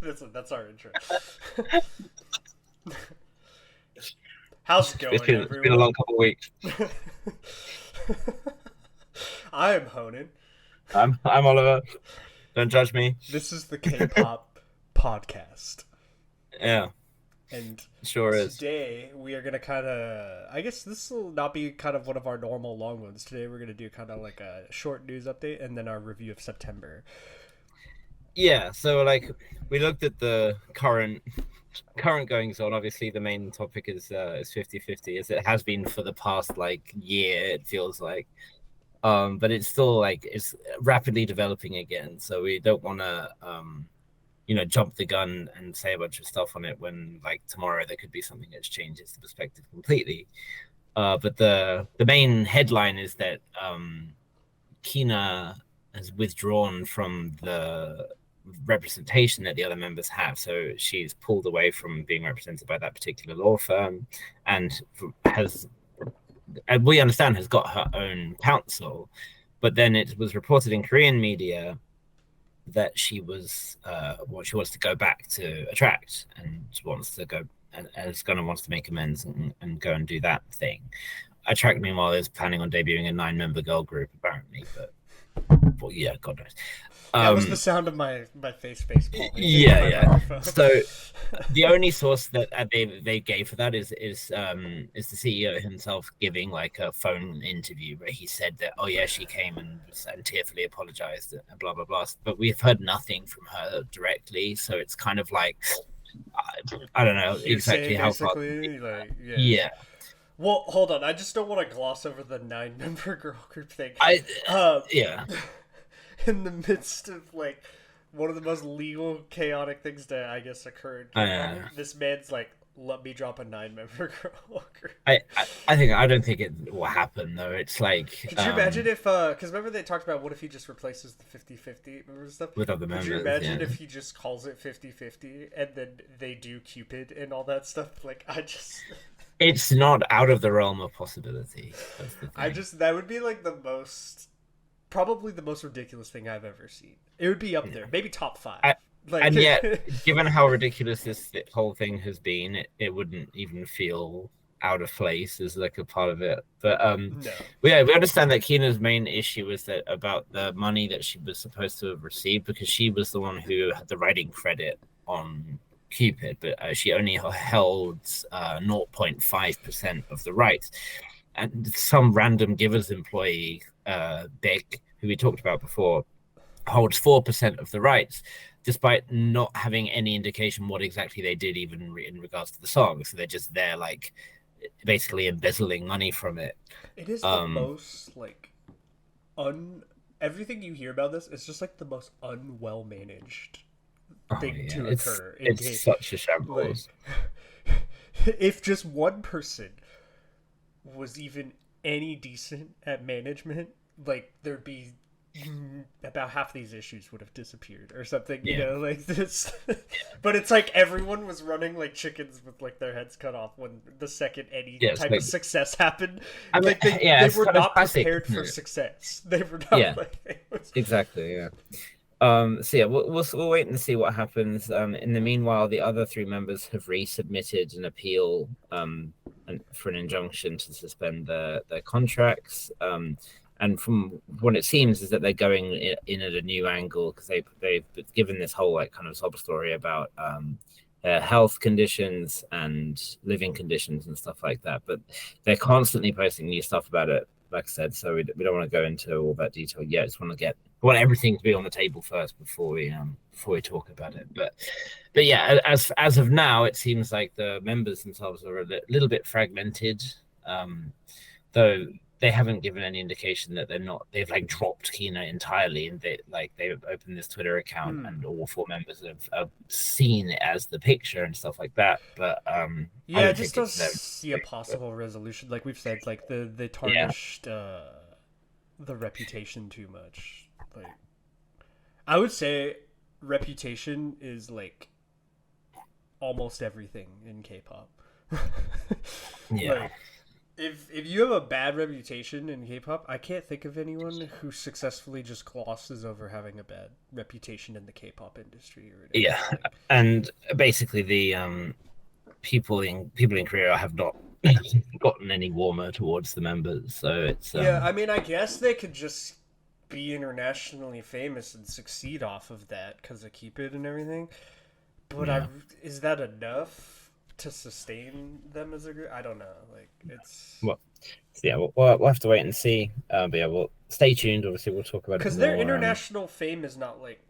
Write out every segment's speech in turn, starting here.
That's our intro. How's it going, It's been a everyone? long couple of weeks. I am Honan. I'm Oliver. Don't judge me. This is the K-pop podcast, Yeah, and sure is. today we are gonna kind of. I guess this will not be kind of one of our normal long ones. Today we're gonna do kind of like a short news update and then our review of September. Yeah, so like we looked at the current goings on. Obviously, the main topic is 50/50, as it has been for the past like year. It feels like, but it's still like it's rapidly developing again. So we don't want to jump the gun and say a bunch of stuff on it when like tomorrow there could be something that changes the perspective completely. But the main headline is that Kina has withdrawn from the representation that the other members have. So she's pulled away from being represented by that particular law firm, and has, and we understand, has got her own counsel. But then it was reported in Korean media that she was she wants to go back to Attract and wants to go and is going to wants to make amends and go and do that thing. Attract, meanwhile, is planning on debuting a 9-member girl group, apparently. But well, yeah, God knows. That was the sound of my face palming into Yeah, my yeah. microphone. So the only source that they gave for that is the CEO himself giving like a phone interview where he said that, oh yeah, she came and tearfully apologized and blah blah blah. But we've heard nothing from her directly, so it's kind of like I don't know Hearsay, exactly how far. basically. Like, yeah. Yeah, Well, hold on. I just don't want to gloss over the 9-member girl group thing. I Um, yeah. in the midst of like one of the most legal, chaotic things to I guess occur in K-pop, this man's like, "Let me drop a 9-member girl group." I don't think it will happen though. It's like Could you imagine if, because remember they talked about what if he just replaces the 50-50 members stuff? with other Could you members. imagine Yeah. if he just calls it 50-50 and then they do Cupid and all that stuff? Like, It's not out of the realm of possibility. That's the thing. that would be like probably the most ridiculous thing I've ever seen. It would be up there, maybe top 5. I, Like, and yet, given how ridiculous this whole thing has been, it wouldn't even feel out of place as like a part of it. But no. we understand that Kina's main issue is that about the money that she was supposed to have received, because she was the one who had the writing credit on Cupid, but she only held 0.5% of the rights. And some random Givers employee, Beck, who we talked about before, holds 4% of the rights, despite not having any indication what exactly they did, even in regards to the song. So they're just there, like, basically embezzling money from it. It is the most like everything you hear about this is just like the most unwell managed thing to occur in it's such a shambles. Like, if just one person was even any decent at management, like there'd be about half these issues would have disappeared or something, you know, like this. But it's like everyone was running like chickens with like their heads cut off when the second any type of success happened. I mean, like they were not prepared for success. They were not exactly, yeah. So yeah, we'll wait and see what happens. In the meanwhile, the other 3 members have resubmitted an appeal for an injunction to suspend their contracts. And from what it seems is that they're going in at a new angle, because they've given this whole like kind of sob story about health conditions and living conditions and stuff like that. But they're constantly posting new stuff about it, like I said. So we don't want to go into all that detail yet. Just want everything to be on the table first before we talk about it. But yeah, as of now, it seems like the members themselves are a little bit fragmented, though. They haven't given any indication that they've like dropped Kina entirely, and they've opened this Twitter account and all 4 members have seen it as the picture and stuff like that. But yeah, I just don't see a possible resolution. Like we've said, like they tarnished the reputation too much. Like I would say reputation is like almost everything in K-pop. Yeah. if you have a bad reputation in K-pop, I can't think of anyone who successfully just glosses over having a bad reputation in the K-pop industry or whatever. Yeah, and basically the people in Korea have not gotten any warmer towards the members, so it's Yeah, I mean, I guess they could just be internationally famous and succeed off of that because of Keep It and everything. But Yeah. is that enough to sustain them as a group? I don't know. Like it's Well, so yeah, we'll have to wait and see. But yeah, we'll stay tuned. Obviously, we'll talk about it because more. their international fame is not like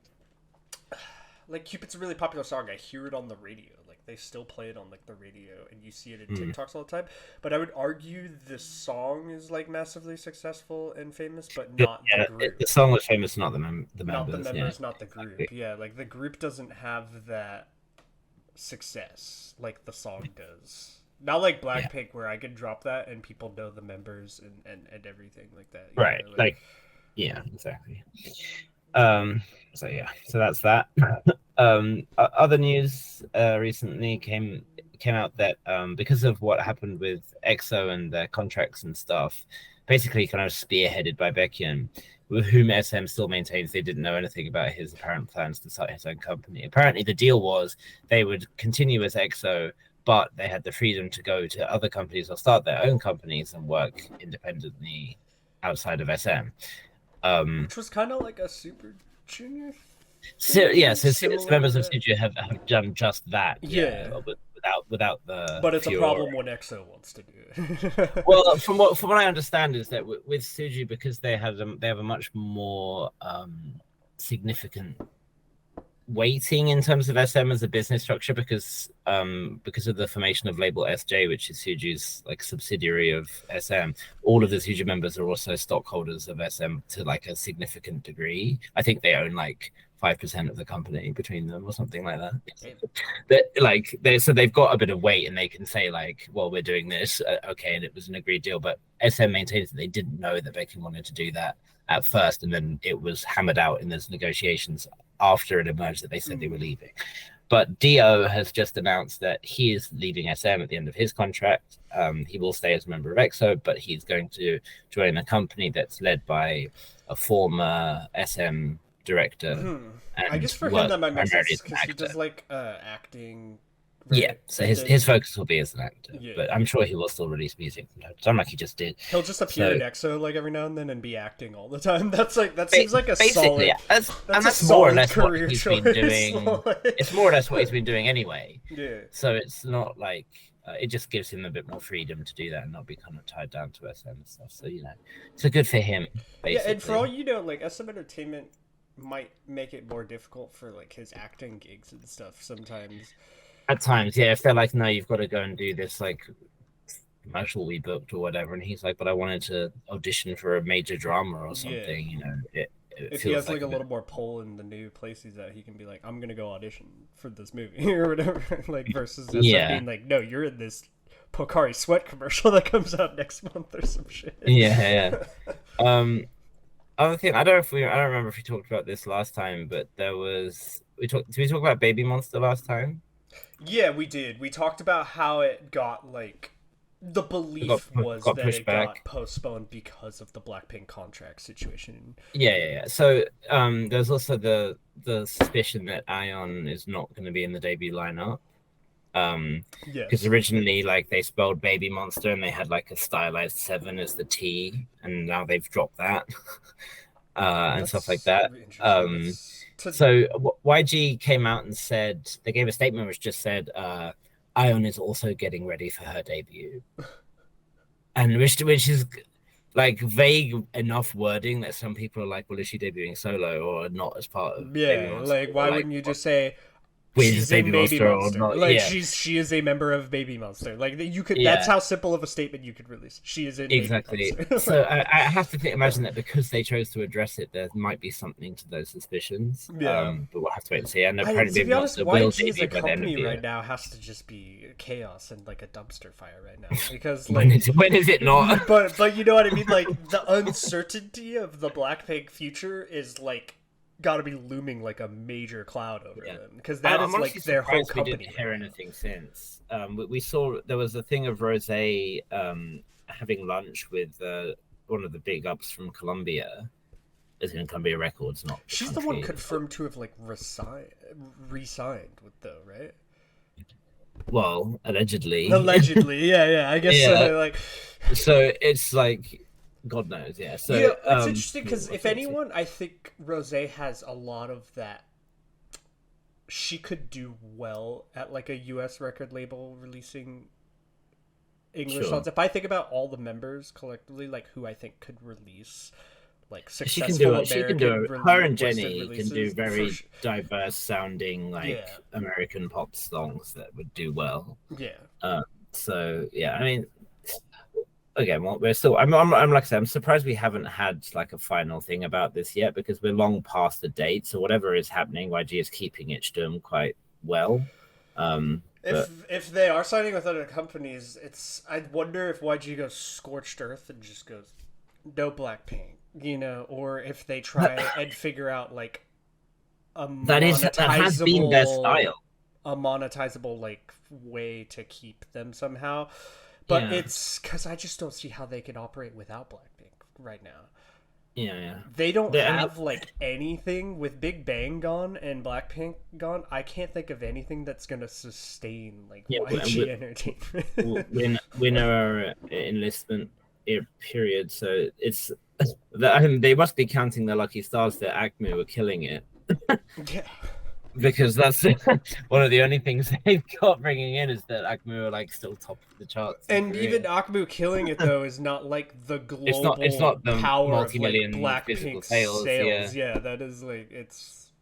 Cupid's a really popular song. I hear it on the radio. Like they still play it on like the radio, and you see it in TikToks all the time. But I would argue the song is like massively successful and famous, but not the group. The song was famous, not the members. Not the members, not the group. Yeah, like the group doesn't have that success like the song does. Not like Blackpink, where I could drop that and people know the members and everything like that. Right. Like, yeah, exactly. So yeah, so that's that. Other news recently came out that because of what happened with EXO and their contracts and stuff, basically kind of spearheaded by Baekhyun, with whom SM still maintains they didn't know anything about his apparent plans to start his own company. Apparently, the deal was they would continue as EXO, but they had the freedom to go to other companies or start their own companies and work independently outside of SM. Which was kind of like a Super Junior. So members of Suju have done just that. Yeah. Without the. But it's a problem when EXO wants to do it. Well, from what I understand is that with Suju, because they have a much more significant weighting in terms of SM as a business structure, because of the formation of label SJ, which is Suju's like subsidiary of SM. All of the Suju members are also stockholders of SM to like a significant degree. I think they own like 5% of the company between them or something like that. So they've got a bit of weight and they can say like, well, we're doing this, okay, and it was an agreed deal. But SM maintains that they didn't know that Baekhyun wanted to do that at first, and then it was hammered out in those negotiations after it emerged that they said they were leaving. But Dio has just announced that he is leaving SM at the end of his contract. He will stay as a member of EXO, but he's going to join a company that's led by a former SM director. I guess for him that might make sense because he does like acting. Right? Yeah, so his focus will be as an actor, but I'm sure he will still release music from time to time, like he just did. He'll just appear in EXO like every now and then and be acting all the time. That seems like a solid. That's more or less what he's been doing. It's more or less what he's been doing anyway. Yeah. So it's not like it just gives him a bit more freedom to do that and not be kind of tied down to SM and stuff. So so good for him. Basically. Yeah, and for all you know, like SM Entertainment might make it more difficult for like his acting gigs and stuff sometimes. At times, yeah, if they're like, no, you've got to go and do this like commercial we booked or whatever, and he's like, but I wanted to audition for a major drama or something, if he has like a little more pull in the new place he's at, he can be like, I'm gonna go audition for this movie or whatever, like versus being like, no, you're in this Pocari Sweat commercial that comes out next month or some shit. Yeah. Other thing, I don't remember if we talked about this last time, but did we talk about Baby Monster last time? Yeah, we did. We talked about how it got like the belief was that it got postponed because of the Blackpink contract situation. Yeah. So there's also the suspicion that Ion is not going to be in the debut lineup. Because originally, like, they spelled Baby Monster and they had like a stylized 7 as the T, and now they've dropped that and stuff like that. So YG came out and said, they gave a statement which just said Ion is also getting ready for her debut, and which is like vague enough wording that some people are like, well, is she debuting solo or not as part of Baby Monster? Like, why wouldn't you just say she's Baby Monster or not? Like, she is a member of Baby Monster. Like, you could. Yeah. That's how simple of a statement you could release. She is in exactly. Baby Monster. So I have to imagine that because they chose to address it, there might be something to those suspicions. Yeah. But we'll have to wait and see. And apparently, to be honest, YG as a company right now has to just be chaos and like a dumpster fire right now, because like when is it not? But you know what I mean. Like, the uncertainty of the Blackpink future is like got to be looming like a major cloud over them, because that is like their whole company. We didn't hear anything since. We saw there was a thing of Rosé having lunch with one of the big ups from Colombia. Is in Columbia Records, not the She's the country. one confirmed to have like re-signed with though, right? Well, allegedly. Allegedly, yeah. I guess Yeah. like. So it's like, God knows, yeah. So You know, it's interesting because we'll if see. anyone, I think Rose has a lot of that. She could do well at like a U.S. record label releasing English Sure. songs. If I think about all the members collectively, like who I think could release like She successful can do it. American She can do it. Her and Western Jenny can releases, do very for diverse sounding, like yeah, American pop songs that would do well. yeah. So yeah, I mean, again, well, we're still. I'm like I said, I'm surprised we haven't had like a final thing about this yet because we're long past the date. So whatever is happening, YG is keeping it stum quite well. But If they are signing with other companies, it's I'd wonder if YG goes scorched earth and just goes no Blackpink, you know, or if they try and figure out like a that has been their style. a monetizable like way to keep them somehow. But Yeah. it's because I just don't see how they can operate without Blackpink right now. Yeah. They don't I mean, have like anything with Big Bang gone and Blackpink gone. I can't think of anything that's gonna sustain like Yeah, YG Entertainment. we know our enlistment period, so it's that they must be counting their lucky stars that ACME were killing it. Yeah. Because that's one of the only things they've got bringing in is that ACME are like still top of the charts. And even Akmu killing it though is not like the global it's not the power multi-million of like physical Blackpink sales. Yeah, that is like it's.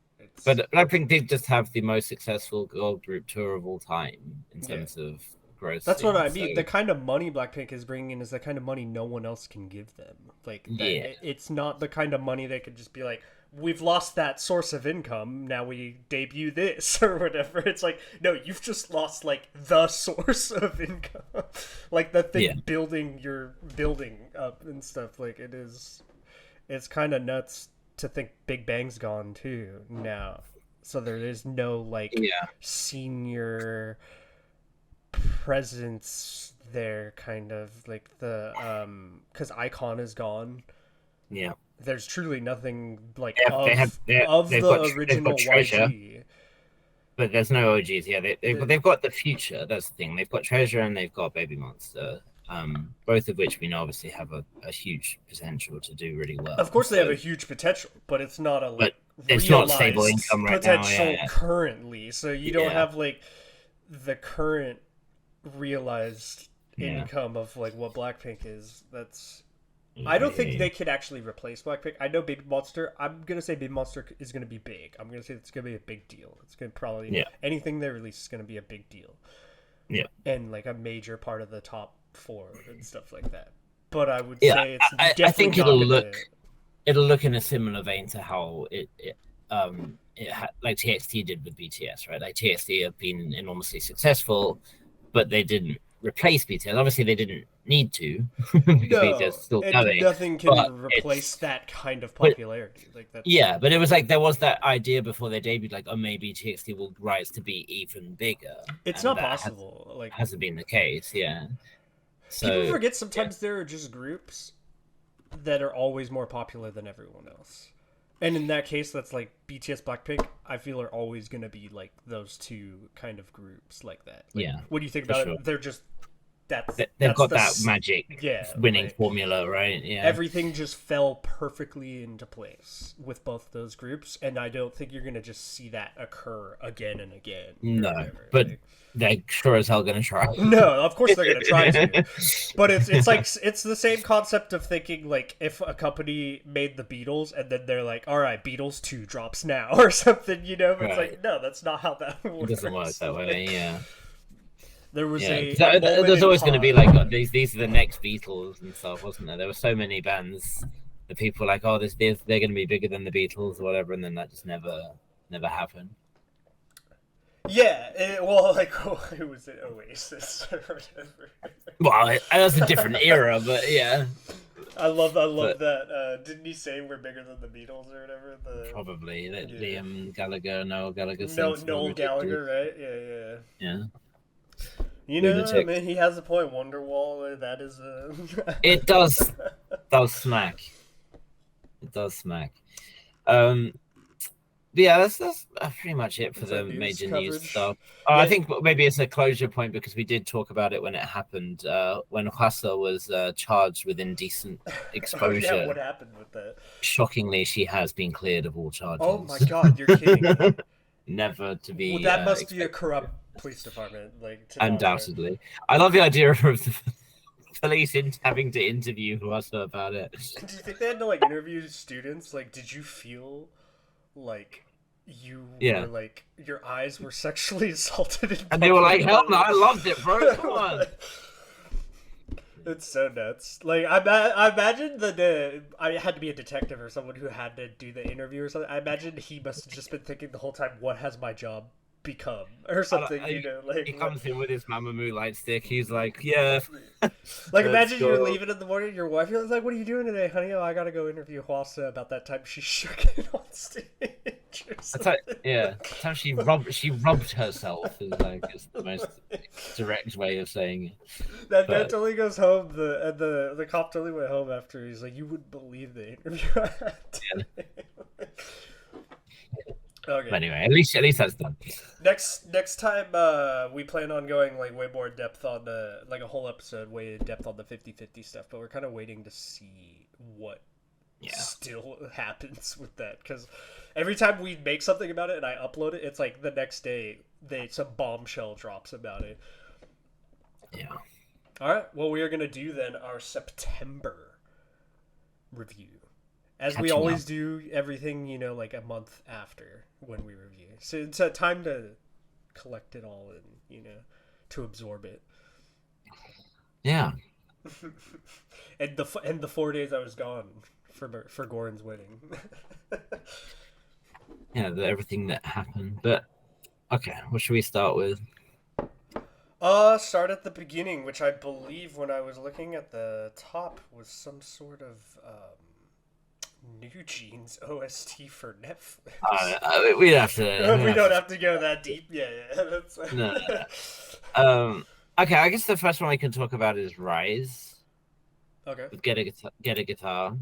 But Blackpink did just have the most successful girl group tour of all time in terms of growth. That's what I mean. So... The kind of money Blackpink is bringing in is the kind of money no one else can give them. Like, it's not the kind of money they could just be like, we've lost that source of income, now we debut this or whatever. It's like, no, you've just lost like the source of income, like the thing building your building up and stuff. Like it's kind of nuts to think Big Bang's gone too now, so there is no like senior presence there, kind of like the because iKON is gone. There's truly nothing like of the original YG. But there's no OGs. They've got the future. That's the thing. They've got Treasure and they've got Baby Monster. Both of which we know obviously have a huge potential to do really well. Of course, they have a huge potential, but it's not a like it's not stable income right potential now. Currently, so you don't have like the current realized income of like what Blackpink is. That's I don't think they could actually replace Blackpink. I know Baby Monster. I'm gonna say Baby Monster is gonna be big. I'm gonna say it's gonna be a big deal. It's gonna probably anything they release is gonna be a big deal. Yeah, and like a major part of the top 4 and stuff like that. But I would say it's definitely I think it'll look in a similar vein to how it like TXT did with BTS, right? Like TXT have been enormously successful, but they didn't replace BTS. Obviously, they didn't need to because BTS is still going. Nothing can replace that kind of popularity. Like that. Yeah, but it was like there was that idea before they debuted, like, oh, maybe TXT will rise to be even bigger. It's not possible. Like hasn't been the case. Yeah. So people forget sometimes there are just groups that are always more popular than everyone else. And in that case, that's like BTS, Blackpink, I feel are always going to be like those two kind of groups like that. Like, what do you think about it? They're just, they've got that magic winning formula, right? Yeah. Everything just fell perfectly into place with both those groups. And I don't think you're going to just see that occur again and again. No, but they're sure as hell going to try. No, of course they're going to try to. But it's like, it's the same concept of thinking, like, if a company made the Beatles and then they're like, all right, Beatles 2 drops now or something, you know? But it's like, no, that's not how that works. It doesn't work that way, yeah. There was there's always going to be like, oh, these are the next Beatles and stuff, wasn't there? There were so many bands that people were like, oh, they're going to be bigger than the Beatles or whatever, and then that just never happened. Yeah, it was it Oasis or whatever. Well, it was a different era, but yeah. I love that. Didn't he say we're bigger than the Beatles or whatever? Probably. Liam Gallagher, Noel Gallagher. Noel Gallagher, right? Yeah. You know, I lunatic. mean, he has a point. Wonderwall, that is a. It does smack. It does smack. Um, but yeah, that's pretty much it for It's our the news major news coverage. stuff. Oh, I Yeah. think maybe it's a closure point because we did talk about it when it happened. When Hwasa was charged with indecent Oh yeah, exposure. what happened with that? Shockingly, she has been cleared of all Oh my charges. God, you're kidding me. Never to Well, be that must be a expected. corrupt police department, like to not know. Undoubtedly, I love the idea of the police having to interview Hwasa about it. Do you think they had to like interview students? Like, did you feel like you were Yeah, like your eyes were sexually assaulted in and they were like, public? "Hell no, I loved it, bro. Come on." It's so nuts. Like I imagine I had to be a detective or someone who had to do the interview or something. I imagine he must have just been thinking the whole time, "What has my job become?" or something. You know, like He comes in with his Mamamoo light stick. He's like, "Yeah, like let's imagine you're go." leaving in the morning. Your wife is like, "What are you doing today, honey?" "Oh, I gotta go interview Hwasa about that time she shook it on stage." Or That's how, something. yeah, that's how she rubbed herself. Is like it's the most direct way of saying it. That But totally goes home. The cop totally went home after. He's like, "You wouldn't believe the interview I had today." But Okay. anyway, at least that's done. Next time we plan on going like way more in depth on the like a whole episode way in depth on the 50-50 stuff, but we're kind of waiting to see what Yeah, still happens with that because every time we make something about it and I upload it, it's like the next day some bombshell drops about it. yeah. All right, well we are gonna do then our September review. As we Catching always up. do everything, you know, like a month after when we review. So it's a time to collect it all and, you know, to absorb it. Yeah, And the 4 days I was gone for Goran's wedding. yeah. Everything that happened. But okay, what should we start with? Start at the beginning, which I believe when I was looking at the top was some sort of New Jeans OST for Netflix. We'd have to. We don't have to go that deep. Yeah, yeah. That's... No. Okay, I guess the first one we can talk about is Rise. Okay. With Get a guitar.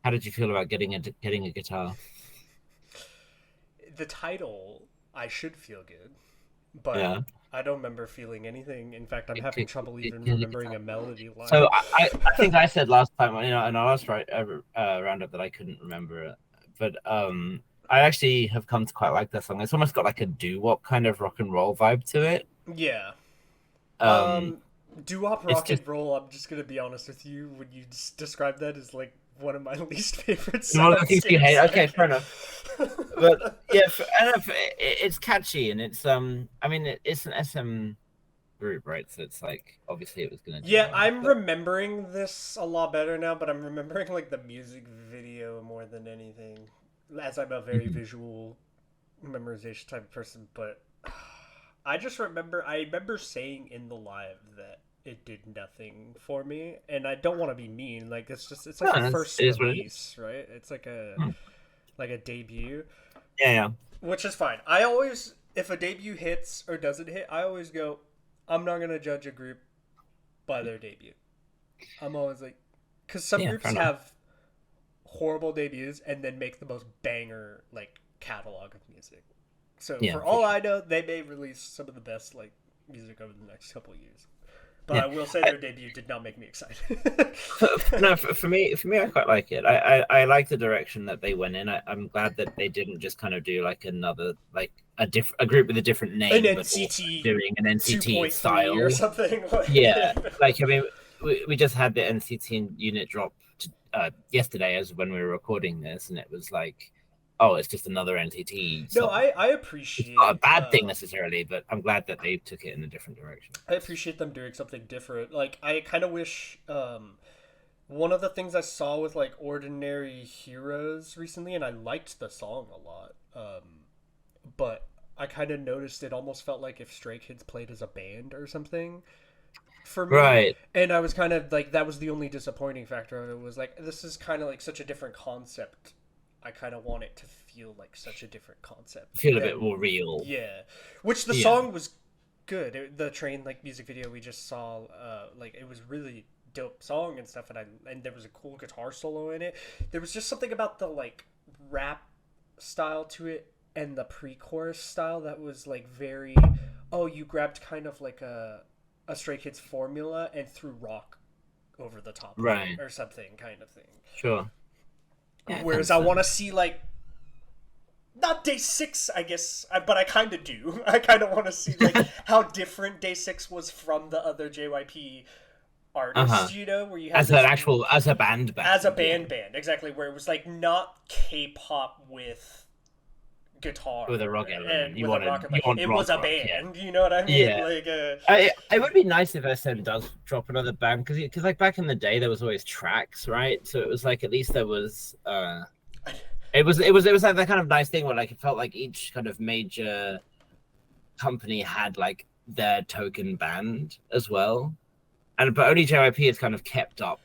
How did you feel about getting a guitar? The title, I should feel good, but Yeah. I don't remember feeling anything. In fact, I'm having trouble even Get a remembering guitar. a melody line. So I think I said last time, in our last roundup that I couldn't remember it, but I actually have come to quite like that song. It's almost got like a doo-wop kind of rock and roll vibe to it. Yeah. Um, Doo-wop it's rock just and roll, I'm just gonna be honest with you, when you describe that as like one of my least favorite one of the things you hate. soundscapes. Okay, fair enough. But yeah, I don't know, it's catchy and it's I mean it's an SM group, right? So it's like obviously it was gonna do Yeah, well, I'm but remembering this a lot better now, but I'm remembering like the music video more than anything, as I'm a very Mhm. visual memorization type of person. But I remember saying in the live that it did nothing for me, and I don't want to be mean. Like it's like No, a first it is what it is. release, right? It's like Hmm. a debut, Yeah. which is fine. I always, if a debut hits or doesn't hit, I always go, I'm not gonna judge a group by their debut. I'm always like, because some Yeah, groups fair enough. have horrible debuts and then make the most banger like catalog of music. So Yeah, for for all sure. I know, they may release some of the best like music over the next couple of years. But Yeah. I will say their debut did not make me excited. No, for me, I quite like it. I like the direction that they went in. I'm glad that they didn't just kind of do like another like a group with a different name, An but also NCT doing an NCT 2.3 style. or something. Yeah, like I mean, we just had the NCT unit drop yesterday as when we were recording this, and it was like, oh, it's just another NCT No, song. I It's not a appreciate bad thing necessarily, but I'm glad that they took it in a different direction. I appreciate them doing something different. Like I kind of wish one of the things I saw with like Ordinary Heroes recently, and I liked the song a lot, but I kind of noticed it almost felt like if Stray Kids played as a band or something for me. Right. And I was kind of like, that was the only disappointing factor of it, was like, this is kind of like such a different concept. I kind of want it to feel like such a different concept. Feel a than- bit more real. Yeah. Which the Yeah. song was good. The train like music video we just saw, like it was really dope song and stuff, and there was a cool guitar solo in it. There was just something about the like rap style to it and the pre-chorus style that was like very, oh, you grabbed kind of like a Stray Kids formula and threw rock over the top of Right. it or something kind of thing. Sure. Yeah, Whereas I want to see like not Day 6, I guess, but I kind of do. I kind of want to see like how different Day 6 was from the other JYP artists, you know, where you have as an actual as a band, as a band, exactly, where it was like not K-pop with guitar with a rock element. and You with want a rock you want it rock, was a rock, band, yeah. you know what I mean? Yeah. Like, It would be nice if SM does drop another band because like back in the day there was always tracks, right? So it was like at least there was it was like that kind of nice thing where like it felt like each kind of major company had like their token band as well, but only JYP has kind of kept up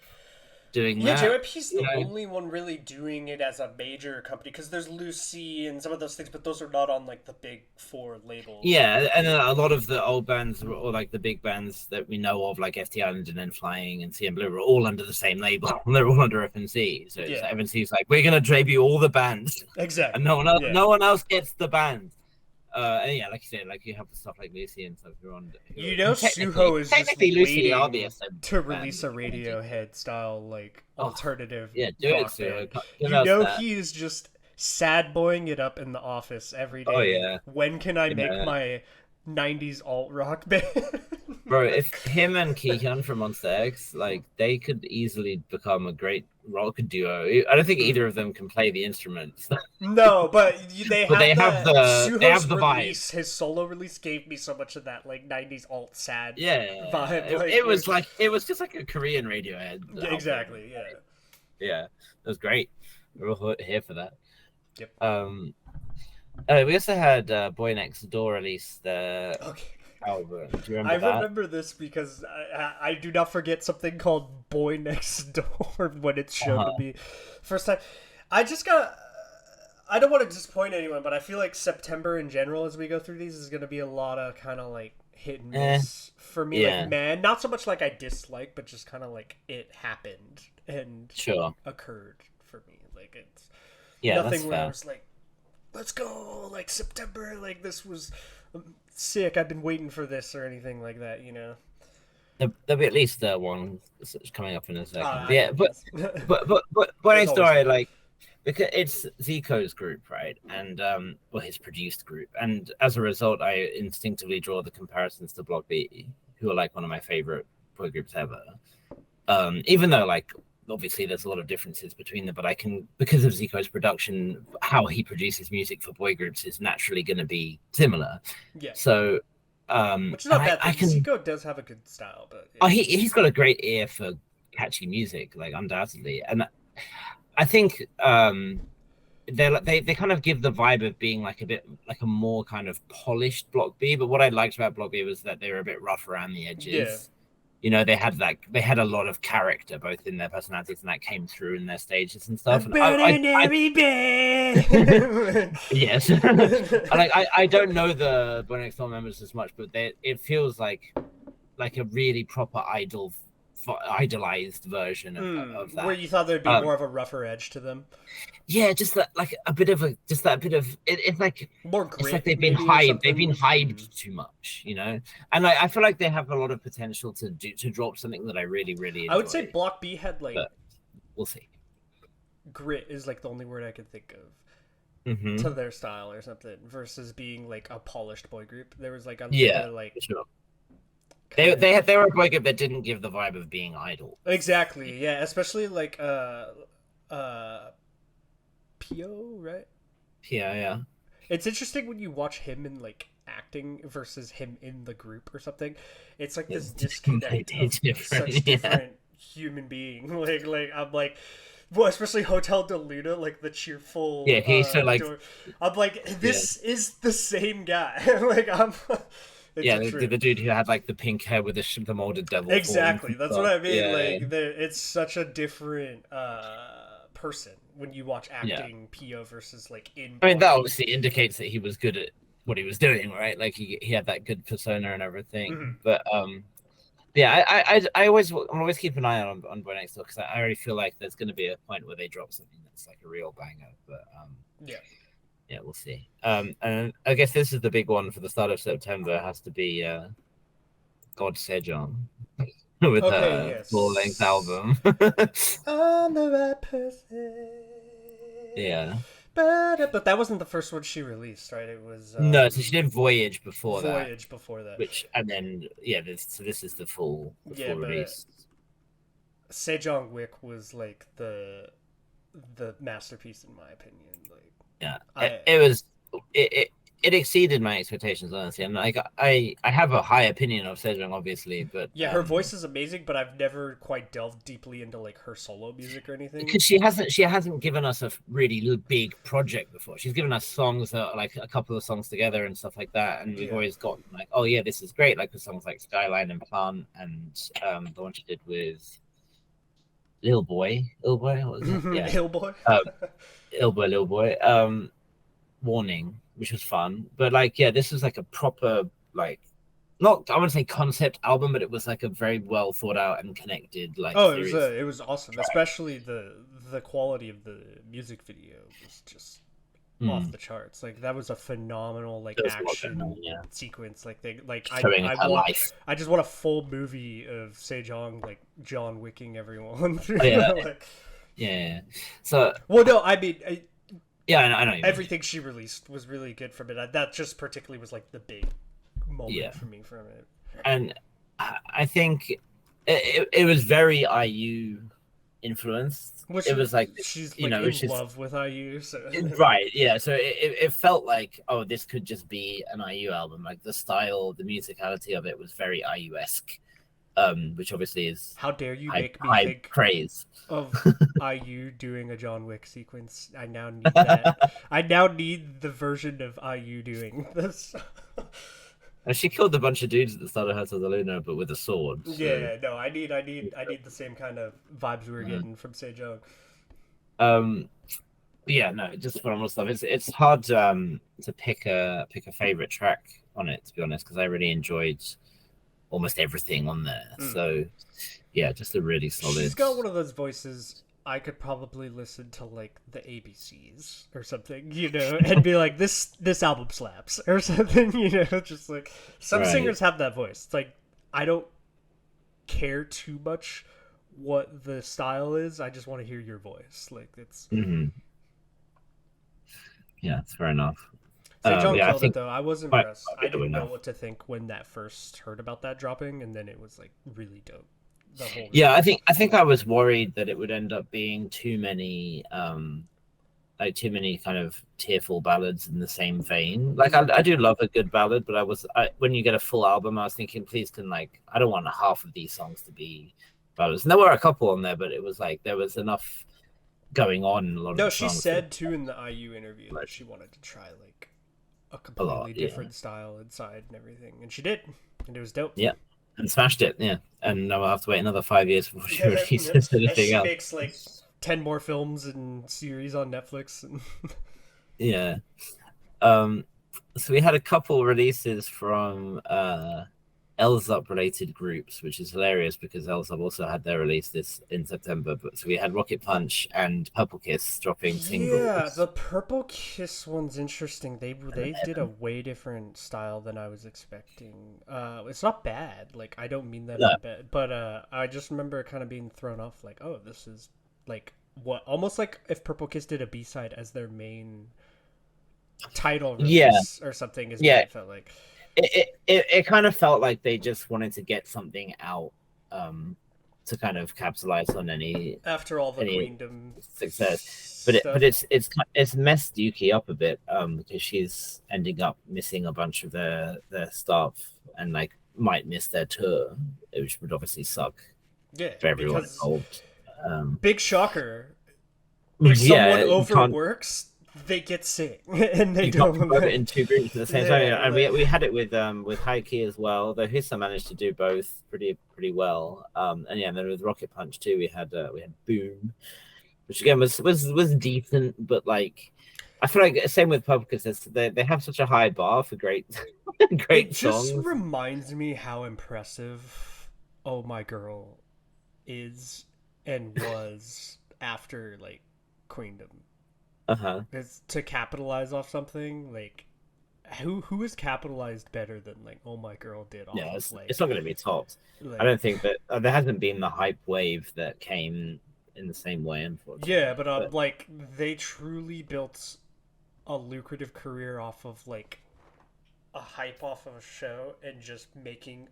doing yeah, that. JYP's the only one really doing it as a major company because there's Lucy and some of those things, but those are not on like the big four labels. Yeah, and then a lot of the old bands or like the big bands that we know of, like FT Island and then Flying and CM Blue, are all under the same label. They're all under FNC. So Yeah. FNC's like, we're gonna debut all the bands, Exactly. and no one else gets the band. And yeah, like you said, like you have stuff like Lucy and stuff. You know, Suho is just technically Lucy are the waiting SM to band. release a Radiohead style like alternative. Yeah, do it, rock Suho. band. Give You us know, that. he is just sad boying it up in the office every day. Oh, yeah. When can I make Yeah. my '90s alt rock band? Bro, if him and Kihyun from Monster X, like, they could easily become a great rock duo. I don't think either of them can play the instruments. No, but they have, they have Suho's the vibe. release, his solo release gave me so much of that like '90s alt sad Yeah, vibe. it was just like a Korean Radiohead. Yeah, exactly. Yeah. Yeah, it was great. We're all here for that. Yep. We also had Boy Next Door release the Okay. album. Do you remember I that? remember this because I do not forget something called Boy Next Door when it's shown to me first time. I don't want to disappoint anyone, but I feel like September in general as we go through these is going to be a lot of kind of like hit and miss for me. Yeah. Like, man, not so much like I dislike, but just kind of like it happened and Sure. occurred for me. Like it's Yeah, nothing that's where I fair. was like, let's go, like September, like this was sick, I've been waiting for this or anything like that, you know. There'll be at least one coming up in a second. Yeah, but Boy Next Door, I like because it's Zico's group, right? And well, his produced group, and as a result, I instinctively draw the comparisons to Block B, who are like one of my favorite boy groups ever. Even though like obviously there's a lot of differences between them, but I can, because of Zico's production, how he produces music for boy groups is naturally going to be similar. Yeah. So, which is not bad. I can. Zico does have a good style, but Oh, he's got a great ear for catchy music, like undoubtedly, and I think they kind of give the vibe of being like a bit like a more kind of polished Block B. But what I liked about Block B was that they were a bit rough around the edges. Yeah. You know, they had a lot of character both in their personalities, and that came through in their stages and stuff. And yes, I don't know the Boy Next Door members as much, but it feels like a really proper idolized version of that. Where you thought there'd be more of a rougher edge to them. Yeah, just that like a bit of it's like more grit. It's like they've been hyped too much, you know. And I feel like they have a lot of potential to drop something that I really enjoy. I would say Block B had like, but we'll see. Grit is like the only word I could think of to their style or something, versus being like a polished boy group. There was like like sure. They were a boy group that didn't give the vibe of being idol. Exactly, yeah. Especially like Pio, right? Yeah. It's interesting when you watch him in like acting versus him in the group or something. It's like this disconnect of such different human being. Like I'm like, well, especially Hotel de Luna, like the cheerful. Yeah, he's so like. I'm like, this is the same guy. Like I'm. The dude who had like the pink hair with the molded devil. Exactly, that's what I mean. Yeah, like, it's such a different person when you watch acting Pio versus like in. I mean, that obviously indicates that he was good at what he was doing, right? Like he had that good persona and everything. Mhm. But yeah, I always I'm always keep an eye on Boy Next Door because I already feel like there's going to be a point where they drop something that's like a real banger. But Yeah. yeah, we'll see. And I guess this is the big one for the start of September. It has to be God Sejong with Okay, her full length yes. album. I'm the right person. Yeah. But that wasn't the first one she released, right? It was No, so she did Voyage before that, Voyage before that. which and then yeah, this is the Yeah, full but release. Sejong Wick was like the masterpiece in my opinion. Like Yeah, I it was it exceeded my expectations honestly, and like I have a high opinion of Sejong obviously, but yeah, her voice is amazing, but I've never quite delved deeply into like her solo music or anything. because she hasn't given us a really big project before. She's given us songs that are like a couple of songs together and stuff like that, and we've Yeah. always gotten like, oh yeah, this is great, like the songs like Skyline and Plant and the one she did with Lil Boy, what was it? Yeah, Hillboy. uh, Lil Boy. Warning, which was fun. But like, yeah, this was like a proper like not I wouldn't say concept album, but it was like a very well thought out and connected like Oh, series. it was awesome, Track. especially the quality of the music video was just off the charts. Like that was a phenomenal like There's a lot going action on, yeah. sequence. Like they like Showing I her want life. I just want a full movie of Sejong like John Wicking everyone. Oh, yeah. Like, Yeah. So well, no, I mean yeah, I know. everything she released was really good from it. That just particularly was like the big moment Yeah. for me from it. And I think it was very IU influenced. Which it was like she's you like know, in it's just love with IU, so right, yeah. So it felt like, oh, this could just be an IU album. Like the style, the musicality of it was very IU-esque, which obviously is how dare you high, make me high think praise. of IU doing a John Wick sequence. I now need that. I now need the version of IU doing this. And she killed a bunch of dudes at the start of House of the Luna, but with a sword. So. Yeah, no, I need the same kind of vibes we were getting from Sejong. Yeah, no, just phenomenal stuff. It's hard to pick a favorite track on it, to be honest, because I really enjoyed almost everything on there. So yeah, just a really solid. She's got one of those voices. I could probably listen to like the ABCs or something, you know, and be like, this album slaps or something, you know, just like some singers have that voice. It's like I don't care too much what the style is. I just want to hear your voice. Like it's yeah, it's fair enough. Sejong yeah, killed it though. I was impressed. I didn't know enough. what to think when that first heard about that dropping, and then it was like really dope. The whole yeah, I think I was worried that it would end up being too many kind of tearful ballads in the same vein. Like I do love a good ballad, but when you get a full album, I was thinking, please can like I don't want half of these songs to be ballads. And there were a couple on there, but it was like there was enough going on in a lot of the songs. She said too in the IU interview that she wanted to try like a completely different style inside and everything, and she did, and it was dope. Yeah, and smashed it. Yeah, and now I'll have to wait another 5 years before she releases anything else. She makes like 10 more films and series on Netflix. Yeah. So we had a couple releases from LZUP related groups, which is hilarious because LZUP also had their release this in September. But so we had Rocket Punch and Purple Kiss dropping singles. Yeah, the Purple Kiss one's interesting. They did a way different style than I was expecting. It's not bad. Like I don't mean that bad, but I just remember kind of being thrown off. Like, oh, this is like what almost like if Purple Kiss did a B-side as their main title release or something. Is what it felt like. It kind of felt like they just wanted to get something out to kind of capitalize on any after all the Queendom success. But it's messed Yuki up a bit because she's ending up missing a bunch of their stuff and like might miss their tour, which would obviously suck for everyone involved. Big shocker. If someone overworks, they get sick and they don't put it in two groups at the same time. And we had it with Haiki as well, though Hissa managed to do both pretty well. And then with Rocket Punch too, we had Boom, which again was decent, but like I feel like same with pub because they have such a high bar for great It great just songs. reminds me how impressive Oh My Girl is and was after like Queendom. Uh-huh. It's to capitalize off something like who is capitalized better than like Oh My Girl did off Yeah, of like it's not going to be topped. I like don't think that there hasn't been the hype wave that came in the same way, yeah, unfortunately. but But like they truly built a lucrative career off of like a hype off of a show and just making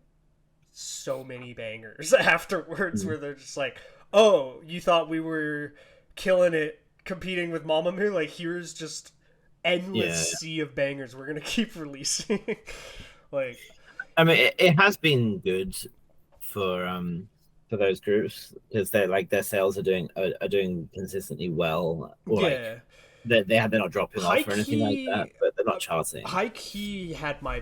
so many bangers afterwards mm, where they're just like, oh, you thought we were killing it competing with Mamamoo? Like, here's just endless yeah, sea of bangers we're gonna keep releasing. Like, I mean, it has been good for those groups because they're like their sales are doing consistently well, or like yeah, they're not dropping high off or anything like that, key, but they're not charting. high key had my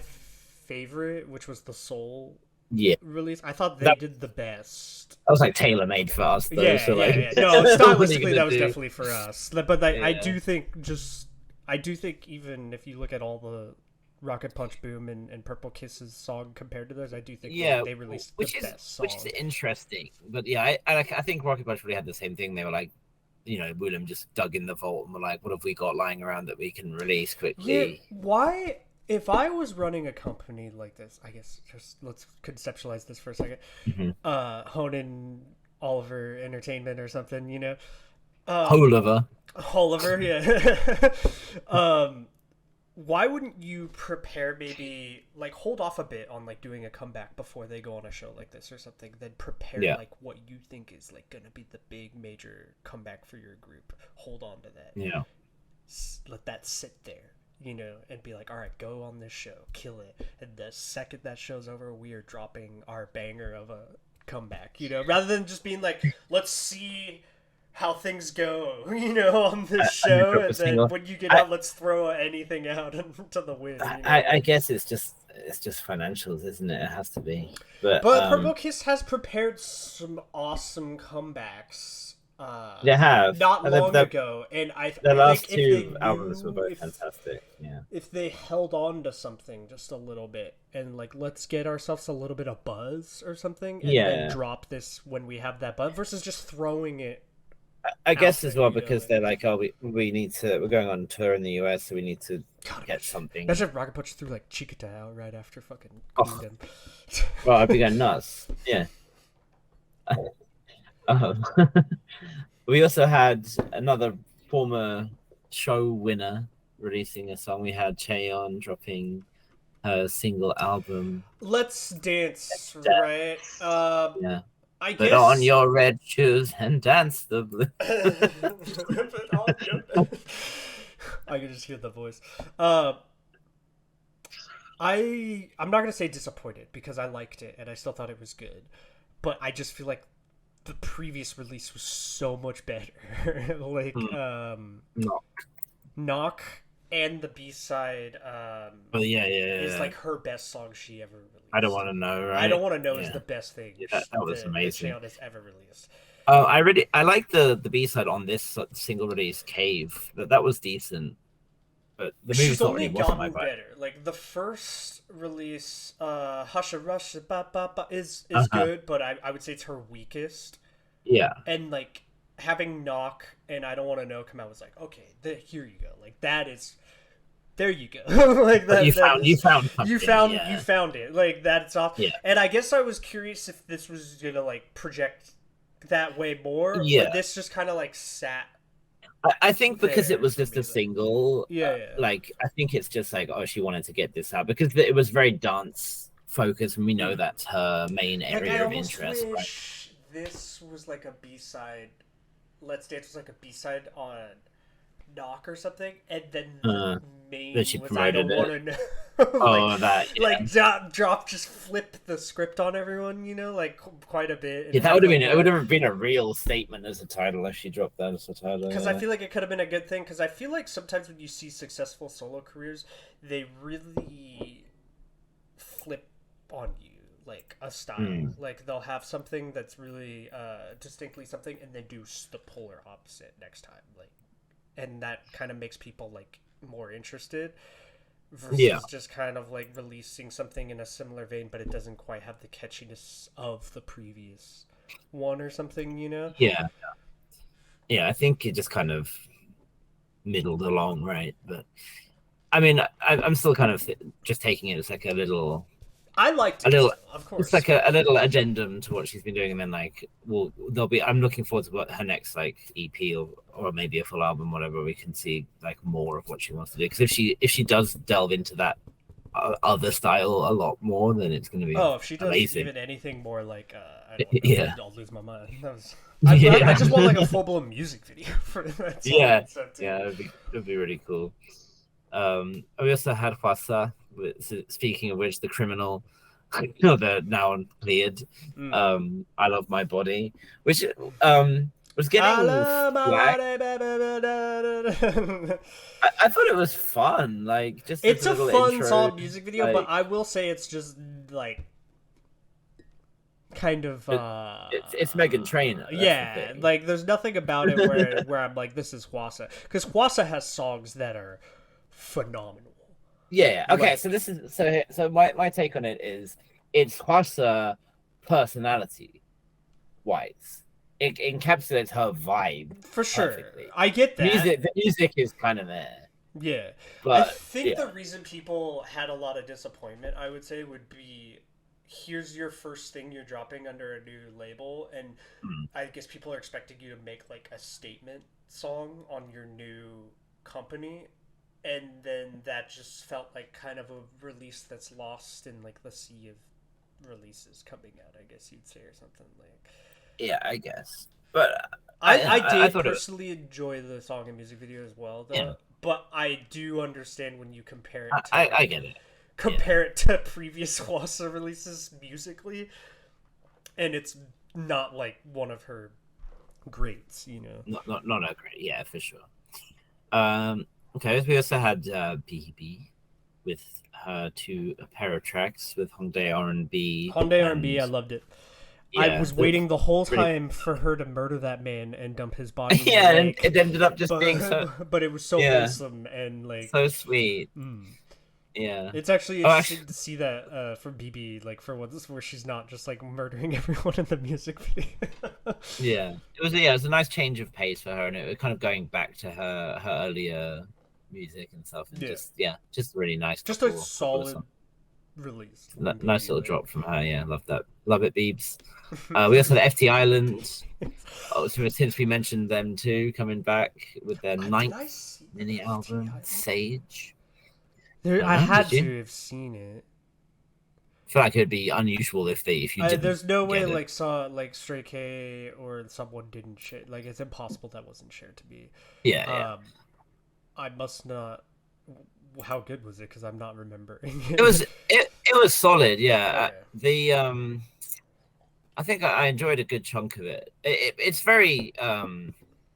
favorite, which was the Soul Yeah, release. I thought they that did the best. that was like tailor made for us though. Yeah, So yeah, like, yeah. No, what are you stylistically gonna that was do? definitely for us. But I Yeah, do think I do think even if you look at all the Rocket Punch Boom and Purple Kisses song compared to those, I do think yeah, they released the which is best song. interesting. But yeah, I think Rocket Punch really had the same thing. They were like, Willem just dug in the vault and were like, what have we got lying around that we can release Yeah, quickly? why? If I was running a company like this, I guess just let's conceptualize this for a second. Mm-hmm. Honan Oliver Entertainment or something, Oliver. Oliver, yeah. um, why wouldn't you prepare maybe like hold off a bit on like doing a comeback before they go on a show like this or something, then prepare Yeah, like what you think is like gonna be the big major comeback for your group, hold on to that, yeah. let that sit there, and be like, all right, go on this show, kill it, and the second that show's over we are dropping our banger of a comeback, rather than just being like, let's see how things go, on this And then show, drop a and then single. when you get I, out, let's throw anything out into the wind, I guess it's just financials, isn't it? It has to be. But But Purple Kiss has prepared some awesome comebacks, they have. not The, long the, ago, and the I last think if they two albums were knew both fantastic. Yeah. if they held on to something just a little bit and like let's get ourselves a little bit of buzz or something, and then Yeah. drop this when we have that buzz versus just throwing it I guess out as there, well because like, they're like, oh, we need to. We're going on tour in the US, so we need to God, get something. imagine if Rocket Punch threw like Chiquita out right after fucking Oh, Queendom. well, I'd be going nuts. Yeah. Um, we also had another former show winner releasing a song. We had Cheon dropping her single album. Let's dance, Yeah. right? Yeah. I Put guess. on your red shoes and dance the blues. I can just hear the voice. I'm not gonna say disappointed because I liked it and I still thought it was good, but I just feel like the previous release was so much better. Like No. Knock and the B side But yeah. is like her best song she ever released. I don't want to know, right? I don't want to know Yeah. is the best thing Yeah, that was amazing. that Cheon has ever released. I like the B side on this single release, Cave. That was decent, but the movie She's thought only really wasn't my gotten vibe. better. Like the first release, Husha Rush ba ba ba is Uh-huh. good, but I would say it's her weakest. Yeah, And like having Knock and I Don't Want to Know come out was like, okay, here you go. Like that is, there you go. Like that. you that found something. you found Yeah. you found it. Like that's off. Yeah. And I guess I was curious if this was gonna like project that way more. Yeah. But this just kind of like sat. I think because there it was for just me, a like- single. Yeah, yeah. Like I think it's just like, oh, she wanted to get this out because it was very dance focused, and we know that's her main Like, area I of almost interest. Right? wish this was like a B-side. Let's Dance was like a B-side on Knock or something, and then the main That she was I Don't promoted Want to Know. Oh, that. Yeah. Like drop, just flip the script on everyone, like quite a bit. Yeah, that would have been. It would have been a real statement as a title if she dropped that as a title. Because Yeah. I feel like it could have been a good thing. Because I feel like sometimes when you see successful solo careers, they really flip on you like a style. Like they'll have something that's really distinctly something, and then do the polar opposite next time. Like, and that kind of makes people like more interested Yeah, versus just kind of like releasing something in a similar vein, but it doesn't quite have the catchiness of the previous one or something, you know? yeah, yeah. I think it just kind of middled along, right? But I mean, I'm still kind of just taking it as like I liked a it little, still, of it's course. like a little addendum to what she's been doing, and then like, well, there'll be. I'm looking forward to what her next like EP or maybe a full album, whatever. We can see like more of what she wants to do. Because if she does delve into that other style a lot more, then it's going to be Oh, if she does amazing. even anything more like I don't know, Yeah, I'll lose my mind. That was I yeah, just want like a full blown music video for that song yeah, and stuff too. yeah. It'd be really cool. We also had Hwasa. Speaking of which, the criminal, they're now cleared. Mm. I love my body, which was I getting love my flack. body, baby. I thought it was fun, like just as It's a a little fun intro. song music video, but Like I will say it's just like kind of it's Megan Trainor. That's the yeah, thing. like there's nothing about it where I'm like this is Hwasa, because Hwasa has songs that are phenomenal. Yeah. Okay. Like So this is so my take on it is it's Hwasa personality wise. It encapsulates her vibe for sure, perfectly. I get that. The music is kind of there, Yeah. I but think the yeah, reason people had a lot of disappointment, I would say, would be here's your first thing you're dropping under a new label, and mm, I guess people are expecting you to make like a statement song on your new company, and then that just felt like kind of a release that's lost in like the sea of releases coming out, I guess you'd say, or something like. yeah, I guess. But I I did thought it. personally enjoy the song and music video as well, Yeah, though. But I do understand when you compare it to I like get it. Yeah, compare it to previous Wassa releases musically, and it's not like one of her greats, you know. not that great. Yeah, for sure. Okay, we also had BB with her a pair of tracks with Hongdae R&B Hyundai R&B, and I loved it. I yeah, was waiting the whole really time for her to murder that man and dump his body in the yeah, and lake, it ended up just being so but it was so yeah, wholesome and like. so sweet. Mm. Yeah. It's actually Oh, interesting actually, to see that from BB, like for once, where she's not just like murdering everyone in the music video. yeah, it was a nice change of pace for her, and it was kind of going back to her earlier music and stuff, and Yeah, just really nice. just a Couple of solid songs. release from Nice little BB. drop from her. Yeah, love that. Love it, Beebs. We also had FT Island. Oh, so since we mentioned them too, coming back with their Did I ninth see mini FT album, Island? Sage. There, I I don't know. had Did you? to have seen it. I feel like it'd be unusual if you didn't There's no way get it. like saw like Stray K or someone didn't share. Like it's impossible that wasn't shared to me. Yeah, yeah. Um, I must not. How good was it? Because I'm not remembering. It was solid. Yeah. Okay. The I think I enjoyed a good chunk of it. It's very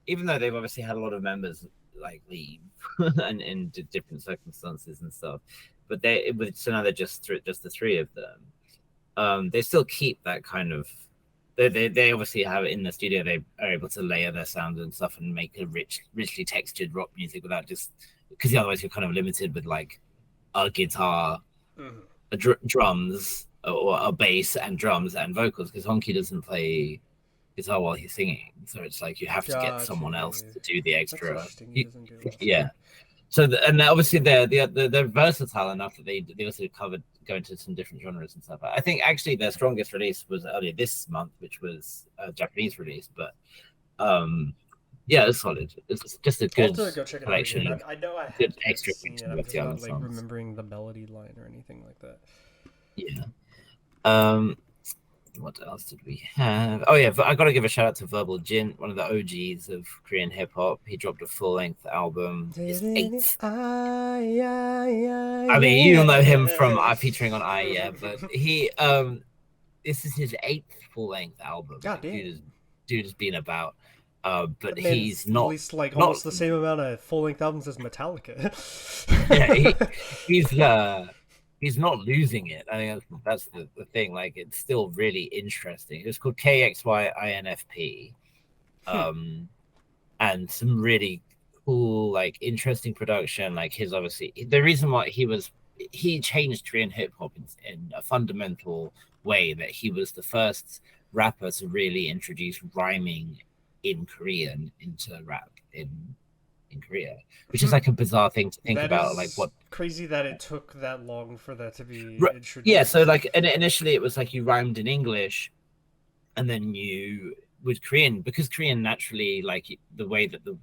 even though they've obviously had a lot of members like leave and in different circumstances and stuff, but so now they're just the three of them. They still keep that kind of. They obviously have it in the studio. They are able to layer their sound and stuff and make a richly textured rock music without just because otherwise you're kind of limited with like a guitar, Mhm. drums, or a bass and drums and vocals because Honky doesn't play guitar while he's singing, so it's like you have to get Gotcha. someone else to do the That's extra. interesting. He doesn't do it. Yeah. So and obviously they're versatile enough that they also go into some different genres and stuff. I think actually their strongest release was earlier this month, which was a Japanese release, but yeah, it's solid. It's just a I'll good have to go check it out collection again. of I know I had good to have extra seen it. collection I'm of just FT not Island like songs. remembering the melody line or anything like that. Yeah. What else did we have? Oh yeah, I got to give a shout out to Verbal Jin, one of the OGs of Korean hip hop. He dropped a full length album. His eighth. I mean, you don't know him from featuring on I, yeah, but he this is his eighth full length album. God damn. Dude has been about. But That he's man's not released like not almost the same amount of full length albums as Metallica. yeah, he's not losing it. I think that's the thing. Like it's still really interesting. It's called KXYINFP, and some really cool, like interesting production. Like his obviously the reason why he changed Korean hip hop in a fundamental way, that he was the first rapper to really introduce rhyming in Korean into rap in Korea, which is Hmm. like a bizarre thing to think That about. Like is what crazy that it took that long for that to be Yeah, so introduced. like initially it was like you rhymed in English, and then you with Korean, because Korean naturally, like the way that the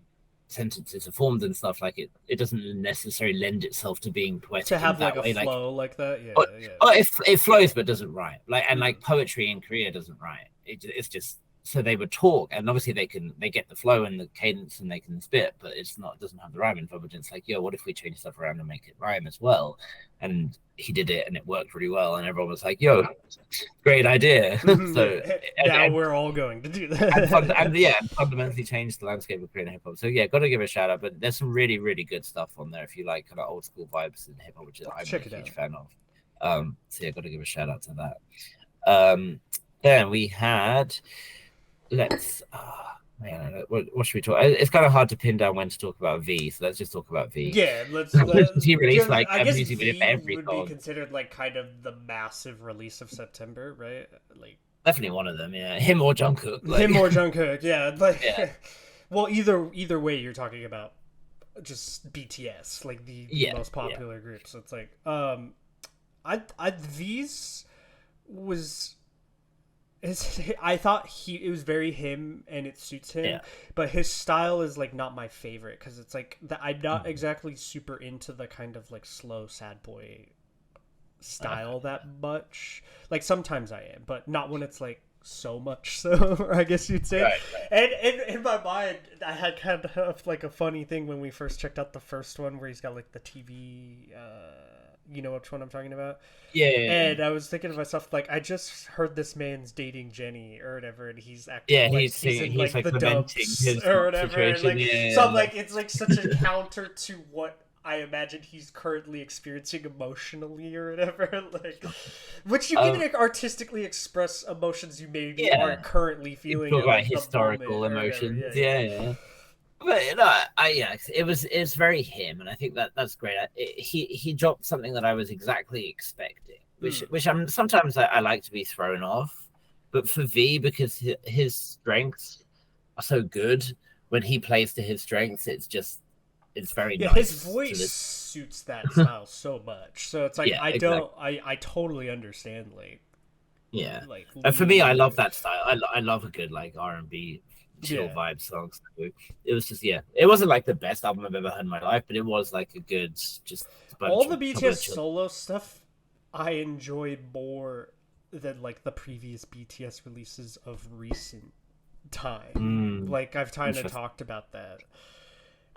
sentences are formed and stuff, like it doesn't necessarily lend itself to being To poetic in have like that a way. Like flow like that, or, yeah, yeah. or it flows but doesn't rhyme. Like and Hmm. like poetry in Korea doesn't rhyme. It's just so they would talk, and obviously they get the flow and the cadence and they can spit, but it doesn't have the rhyme info. But it's like, yo, what if we change stuff around and make it rhyme as well? And he did it, and it worked really well, and everyone was like, yo, great idea. So Yeah. Now and, we're all going to do and that. yeah, and fundamentally changed the landscape of Korean hip hop. So yeah, got to give a shout out. But there's some really really good stuff on there if you like kind of old school vibes in hip hop, which I'm a Check it huge out. fan of. So yeah, got to give a shout out to that. Um, then we had let's man, what should we talk? It's kind of hard to pin down when to talk about V, so let's just talk about V. Yeah, let's He released just like I a guess music video for V every would be song. considered like kind of the massive release of September, right? Like Definitely one of them, yeah. Him or Jungkook, like him or Jungkook, yeah. yeah, Like, well, either way, you're talking about just BTS, like the yeah, most yeah. popular group. So it's like, I V's was. I thought it was very him and it suits him, Yeah. but his style is like not my favorite because it's like I'm not exactly super into the kind of like slow sad boy style that much. Like sometimes I am, but not when it's like so much so, I guess you'd say. Right, And in my mind, I had kind of like a funny thing when we first checked out the first one where he's got like the TV. You know which one I'm talking about? yeah, yeah, yeah. And I was thinking to myself, like, I just heard this man's dating Jenny or whatever, and he's acting Yeah, like he's he's in he's like like the lamenting dumps his or whatever. And situation. like, Yeah, so I'm like like, it's like such a counter to what I imagine he's currently experiencing emotionally or whatever. Like, which you can um, like, artistically express emotions you maybe yeah. aren't currently You feeling talk at about like the historical moment or whatever. emotions. Yeah, yeah. Yeah, yeah. But you know, yeah, it's very him, and I think that's great. He dropped something that I was exactly expecting, Hmm. which I'm sometimes I like to be thrown off, but for V, because his strengths are so good, when he plays to his strengths, it's very Yeah, his nice to voice listen. suits that style so much. So it's like Yeah, exactly. I totally understand Yeah, like and for me, leaning I into love it. that style. I love a good like R&B chill Yeah. vibe song. So it was just yeah, it wasn't like the best album I've ever heard in my life, but it was like a good just All bunch the of couple BTS of chill. solo stuff I enjoy more than like the previous BTS releases of recent time. Mm, Like I've kind of interesting. talked about that.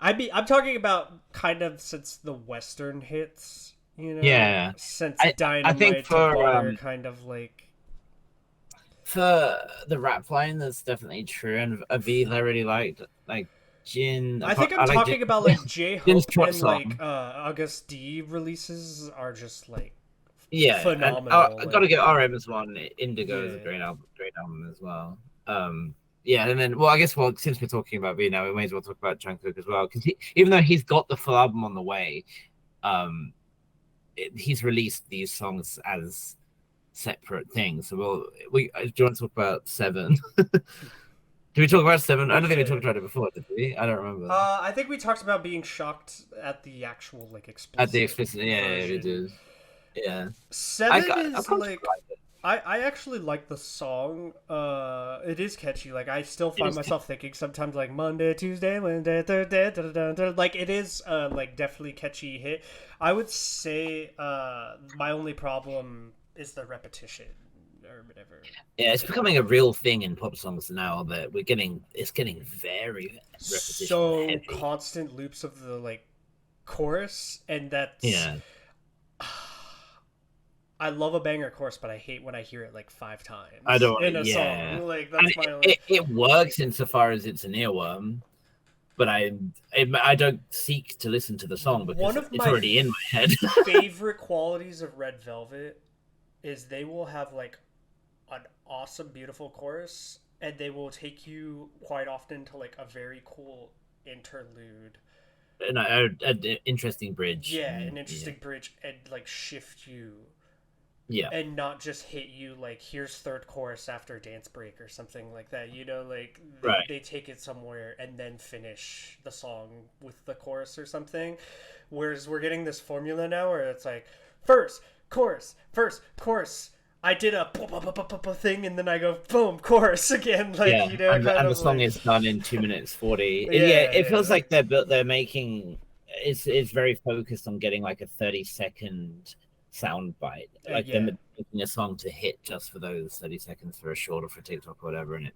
I'm talking about kind of since the Western hits, you know, Yeah, since I think Dynamite to for Butter, kind of like for the rap line, that's definitely true. And Aviv, I really liked like Jin. I think I'm I like Jin. talking about like J Jin's Hope short and like song. August D releases are just like Yeah, and phenomenal. I got to Like get RM's one. Indigo is a yeah, great album as well. Yeah, and then well, I guess since we're talking about V now, we may as well talk about Jungkook as well because even though he's got the full album on the way, um, he's released these songs as separate things. So do you want to talk about Seven? Did we talk about Seven? I don't think we talked yeah. about it before, did we? I don't remember. I think we talked about being shocked at the actual like At the explicit explicit, yeah, we version. did. Yeah, Seven I've is come to like like it. I actually like the song. It is catchy. Like I still It find is. myself thinking sometimes like Monday, Tuesday, Wednesday, Thursday, da, da, da, da. Like it is like definitely catchy hit. I would say my only problem is the repetition or whatever. Yeah, it's becoming a real thing in pop songs now that it's getting very repetition So heavy. constant loops of the like chorus, and that's Yeah, I love a banger chorus, but I hate when I hear it like five I times don't. in a Yeah, song. Like and that's my only. it works insofar as it's an earworm, but I don't seek to listen to the song One because of it's my already in my head. favorite qualities of Red Velvet is they will have like an awesome, beautiful chorus, and they will take you quite often to like a very cool interlude an interesting bridge. Yeah, And an yeah, interesting bridge and like shift you yeah, and not just hit you like here's third chorus after dance break or something like that, you know, like right. they take it somewhere and then finish the song with the chorus or something, whereas we're getting this formula now where it's like first chorus, I did a thing and then I go boom chorus again, like, Yeah, you know, and kind the of song like is done in 2 minutes 40. Yeah, yeah, it feels yeah, like they're making it's very focused on getting like a 30-second sound bite. Like they're yeah, making a song to hit just for those 30 seconds for a short or for TikTok or whatever. And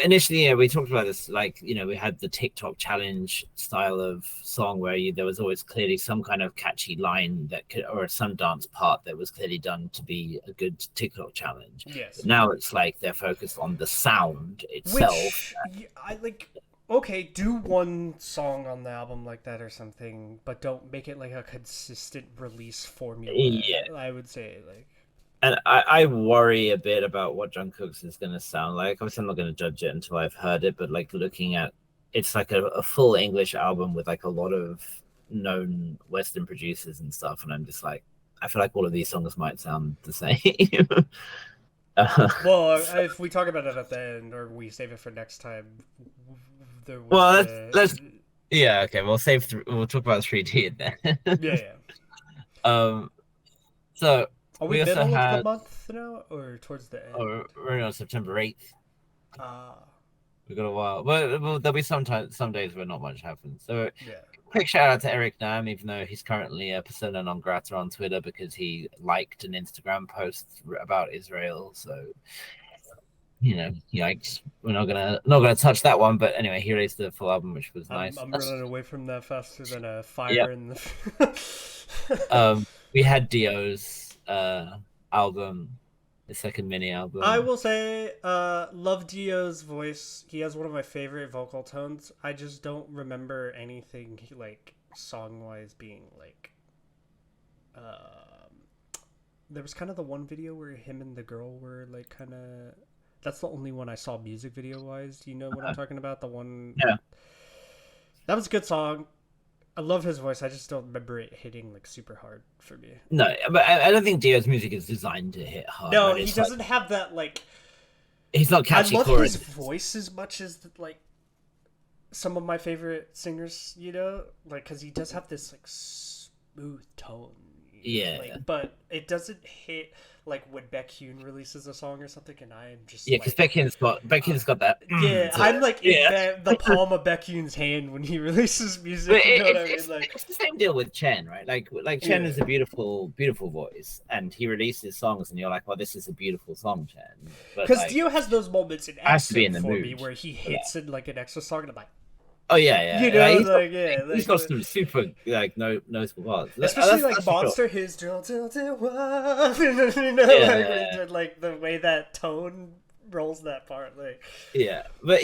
initially, yeah, we talked about this. Like, we had the TikTok challenge style of song where there was always clearly some kind of catchy line that could, or some dance part that was clearly done to be a good TikTok challenge. But yes. now it's like they're focused on the sound itself. Which I like. Okay, do one song on the album like that or something, but don't make it like a consistent release formula. Yeah, I would say like. and I worry a bit about what Jungkook's is going to sound like. Obviously, I'm not going to judge it until I've heard it, but like looking at it's like a full English album with like a lot of known Western producers and stuff, and I'm just like, I feel like all of these songs might sound the same. Well, So, if we talk about it at the end or we save it for next time, there was well, the let's yeah, okay, we'll talk about 3D then. yeah, yeah. um, so Are we we also middle of the had month now or towards the end? we're on September 8th. Ah, We've got a while. Well, there'll be some days where not much happens. So, yeah. quick shout out to Eric Nam, even though he's currently a persona non grata on Twitter because he liked an Instagram post about Israel. So, yikes. We're not gonna touch that one. But anyway, he released the full album, which was nice. I'm running away from that faster than a fire Yep. in the. We had Dio's album, the second mini I album. will say, love Dio's voice. He has one of my favorite vocal tones. I just don't remember anything like song wise being like. There was kind of the one video where him and the girl were like kind of. That's the only one I saw music video wise. Do you know what I'm talking about? The one Yeah. that was a good song. I love his voice. I just don't remember it hitting like super hard for me. No, but I don't think Dio's music is designed to hit hard, No, right? he It's like doesn't have that like. he's not I catchy love his chorus. voice as much as like some of my favorite singers, you know, like because he does have this like smooth tone, Yeah. like, but it doesn't hit like when Baekhyun releases a song or something, and I am just Yeah, because like, Beckham's got that. yeah, To I'm it. like in Yeah, the palm of Baekhyun's hand when he releases but music. You know what I mean? Like, it's the same deal with Chen, right? Like Chen yeah, is a beautiful, beautiful voice, and he releases songs, and you're like, well, this is a beautiful song, Chen. But because like, Dio has those moments in I have to be in EXO the for me mood where he for that. hits in like an EXO song, and I'm like, Oh yeah, you yeah. know, He's got like yeah, he's like. got some super like no noticeable parts. Especially That's like for sure. Monster, his drill, you know, Yeah, like the way that tone rolls that part, like yeah. But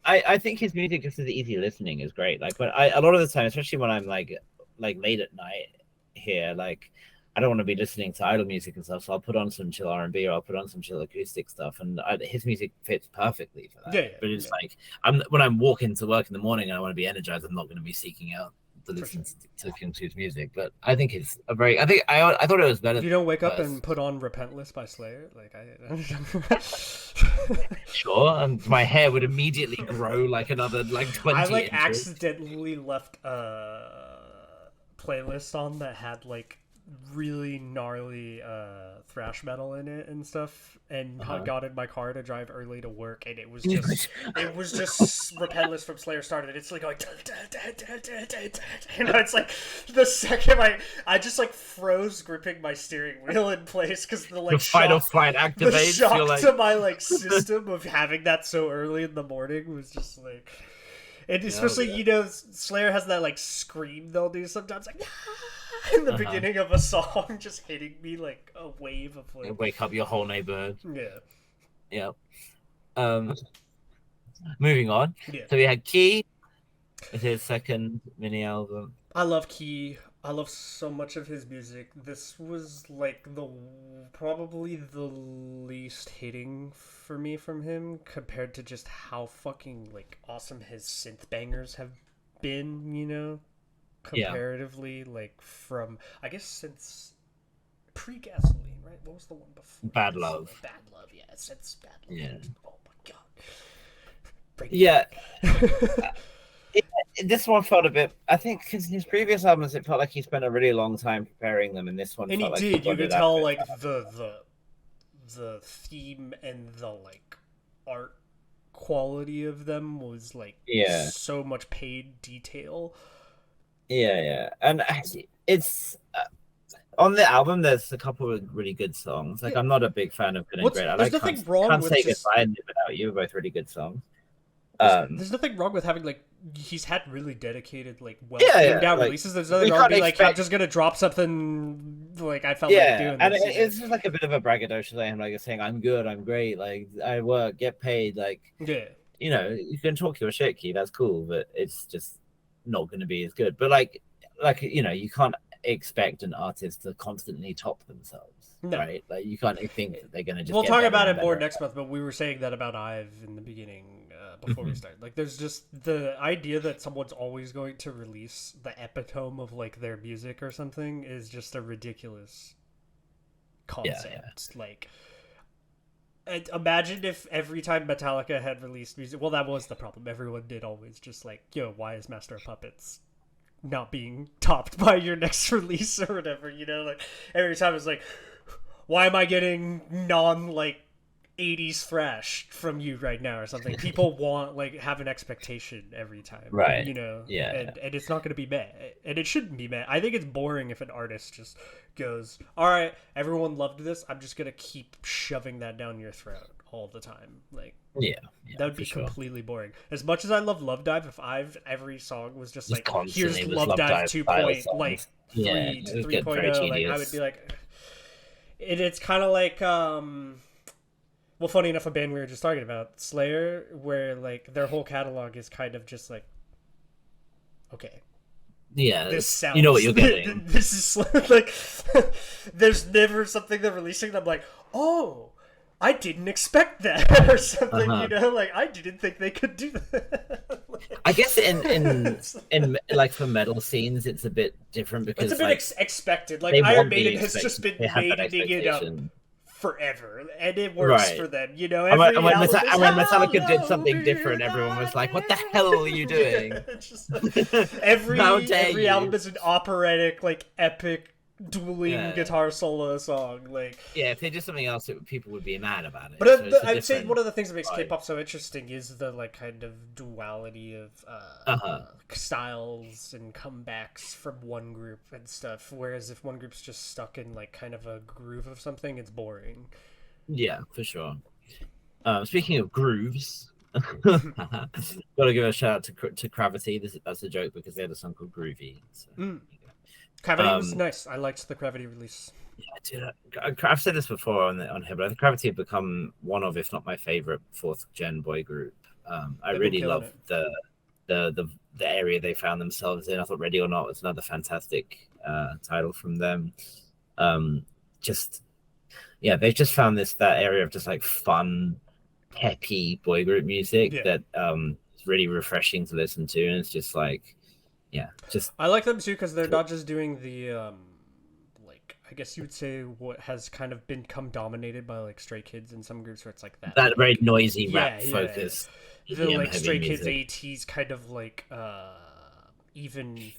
I think his music just is easy listening is great. Like, but a lot of the time, especially when I'm like late at night here, like I don't want to be listening to idle music and stuff, so I'll put on some chill R&B or I'll put on some chill acoustic stuff, and his music fits perfectly for that. yeah, But yeah, it's yeah, like when I'm walking to work in the morning and I want to be energized, I'm not going to be seeking out to for sure. listen to King's music. But I think it's a very. I thought it was better You don't wake up and first. put on "Repentless" by Slayer, like I. Sure, and my hair would immediately grow like another like I 20 like inches. accidentally left a playlist on that had like really gnarly thrash metal in it and stuff, and Uh-huh. got in my car to drive early to work, and it was just Repentless from Slayer started. It's like going you know, it's like the second I just like froze gripping my steering wheel in place because the The like fight or shock flight the activates. shock You're like, to my like system of having that so early in the morning was just like, and oh, especially yeah. you know Slayer has that like scream they'll do sometimes like in the beginning of a song, just hitting me like a wave of like Wake up your whole neighborhood. yeah Yeah. Um, moving on. yeah. So we had Key with his second mini album. I love Key. I love so much of his music. This was like the probably the least hitting for me from him compared to just how fucking like awesome his synth bangers have been, you know, Yeah, comparatively, like from I guess since pre-gasoline, right? What was the one before Bad this? Love. Bad Love, yeah, since Bad Love. Yeah, Oh my god, bring it yeah. back. This one felt a bit. I think because his previous albums, it felt like he spent a really long time preparing them, and this one And he felt like he did. You got could it out of tell it. like the theme and the like art quality of them was like Yeah, so much paid detail. yeah. And actually, it's on the album. There's a couple of really good songs. Like Yeah. I'm not a big fan of Good and What's Great. I there's like nothing wrong Can't with Say just Goodbye and Live Without You. Both really good songs. there's nothing wrong with having like he's had really dedicated like well Yeah. themed out Like releases. There's nothing we wrong with can't being like I'm expect. just gonna drop something like I felt like Yeah, doing and this. You know? it's just like a bit of a braggadocio thing. Like saying, "I'm good, I'm great, like I work, get paid." Like Yeah. you can talk your shit, key. That's cool, but it's just not going to be as good. But you can't expect an artist to constantly top themselves, No. right? Like you can't think that they're going to just. We'll get talk better about and it more better. next month, but we were saying that about Ive in the beginning before we Mhm. start. Like, there's just the idea that someone's always going to release the epitome of like their music or something is just a ridiculous concept. Like, and imagine if every time Metallica had released music, well, that was the problem. Everyone did always just like, yo, why is Master of Puppets not being topped by your next release or whatever? You know, like every time it's like, why am I getting non like 80s thrash from you right now or something? People want like have an expectation every time, Right. you know? Yeah. And it's not going to be met, and it shouldn't be met. I think it's boring if an artist just goes, all right, everyone loved this, I'm just going to keep shoving that down your throat all the time. Like, Yeah. that would be sure. completely boring. As much as I love Love Dive, if every song was just like, here's Constantly with Love Dive 2 point, songs. like Yeah, 3 it would to get very 3.0, like I would tedious. be like, it's kind of like well, funny enough, a band we were just talking about, Slayer, where like their whole catalog is kind of just like, okay, Yeah, this sounds, you know what you're getting. this is like, there's never something they're releasing that I'm like, oh, I didn't expect that or something, Uh-huh. you know, like I didn't think they could do that. I guess in like for metal scenes, it's a bit different because It's a bit like expected. Like they Iron want the Maiden has just been they have that maiding it up expectation. forever, and it works Right. for them. You know, And every when, album is, when Metallica did "Hello, something dear different, everyone was like, "What the God." hell are you doing?" Yeah, it's just like, every How dare every you. album is an operatic, like epic dueling Yeah. guitar solo song. Like, Yeah, if they did something else, people would be mad about it. but So it's a I'd say different one of the things that makes vibe. K-pop so interesting is the like kind of duality of Uh-huh. styles and comebacks from one group and stuff. Whereas if one group's just stuck in like kind of a groove of something, it's boring. Yeah, for sure. Speaking of grooves, gotta give a shout out to Gravity. That's a joke because they had a song called Groovy. So. Gravity was nice. I liked the Gravity release. Yeah, dude, I've said this before on here, but I think Gravity have become one of, if not my favorite, fourth gen boy group. I They've really been love killing the area they found themselves in. I thought Ready or Not was another fantastic title from them. Just yeah, they've just found that area of just like fun, peppy boy group music Yeah. that is really refreshing to listen to, and it's just like just I like them too because they're not just doing the like I guess you would say what has kind of become dominated by like Stray Kids in some groups where it's like that that very noisy rap yeah, focus. the EDM like heavy Stray Kids music. ATs kind of like even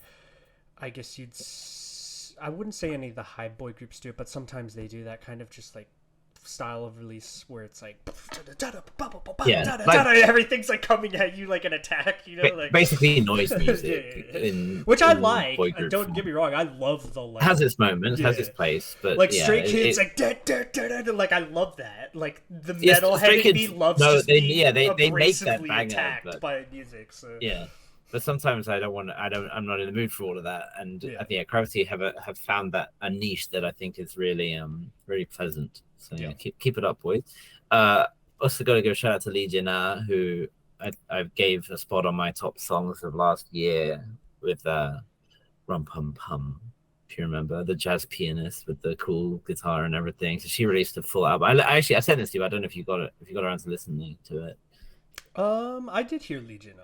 I guess I wouldn't say any of the high boy groups do it, but sometimes they do that kind of just like style of release where it's like everything's like coming at you like an attack, you know, like basically noise music, which I in like. boy group Don't form. get me wrong, I love the like Has its moments, has its place, but like yeah, Stray Kids, like like I love that. Like the Yes, metalhead Stray in me Kids- loves no, just they- being yeah, they make that abrasively banger, attacked but- by music. So yeah. But sometimes I don't want. I'm not in the mood for all of that, and Yeah. I think Gravity have found that a niche that I think is really really pleasant. So yeah, keep it up, boys. Also got to give a shout out to Lee Jin-ah, who I gave a spot on my top songs of last year with Rum Pum Pum. If you remember, the jazz pianist with the cool guitar and everything. So she released a full album. I sent this to you. I don't know if you got it. If you got around to listening to it. I did hear Legion.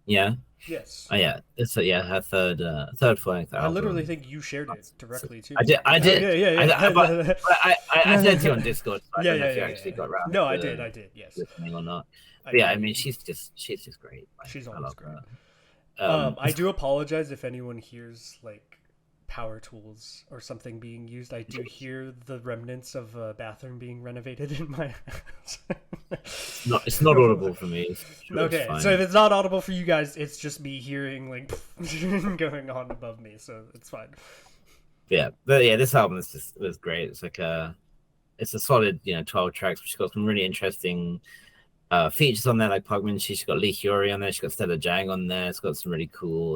Yeah. Yes. Oh yeah, it's her third full length I literally album. think you shared it directly to I me. did. I did. Yeah, yeah, But yeah. I sent it to you on Discord, so I Yeah, don't know yeah, if you yeah, actually yeah. got around No, I did. to I did. Yes, listening or not. I But yeah, I did. mean, she's just great. Like, She's I always love great. her. I do apologize if anyone hears like power tools or something being used. I do hear the remnants of a bathroom being renovated in my house. It's not audible for me. It's Okay, fine. so if it's not audible for you guys, it's just me hearing like going on above me, so it's fine. Yeah, but yeah, this album was great. It's like it's a solid 12 tracks. She's got some really interesting features on there, like Pugman. She's got Lee Hyori on there. She's got Stella Jang on there. It's got some really cool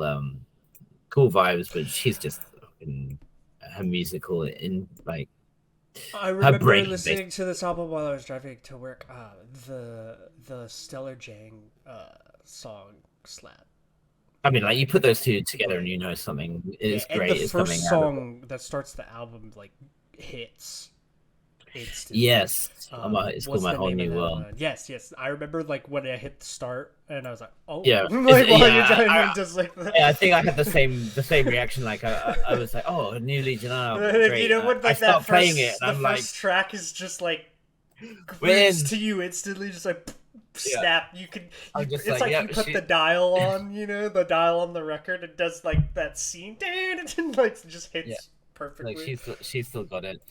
vibes, but she's just her musical in like I her remember brain. listening Basically. to this album while I was driving to work. The Stellar Jang song slap. I mean, like you put those two together and something Yeah, is and great the is coming first out of it. song that starts the album like hits instantly. Yes, it's called What's My the Whole name of New that World. one? Yes, yes. I remember like when I hit the start and I was like, oh, Yeah, like while you're yeah, driving, just like that. yeah, I think I had the same reaction. Like I was like, oh, a new Legion album, great. You know when I like start that playing it, the and I'm like, first track is just like Win. to you instantly, just like Yeah. snap. You can. It's like, like yeah, you put the dial on, the dial on the record. It does like that scene, like just hits Yeah. perfectly. Like she's still got it.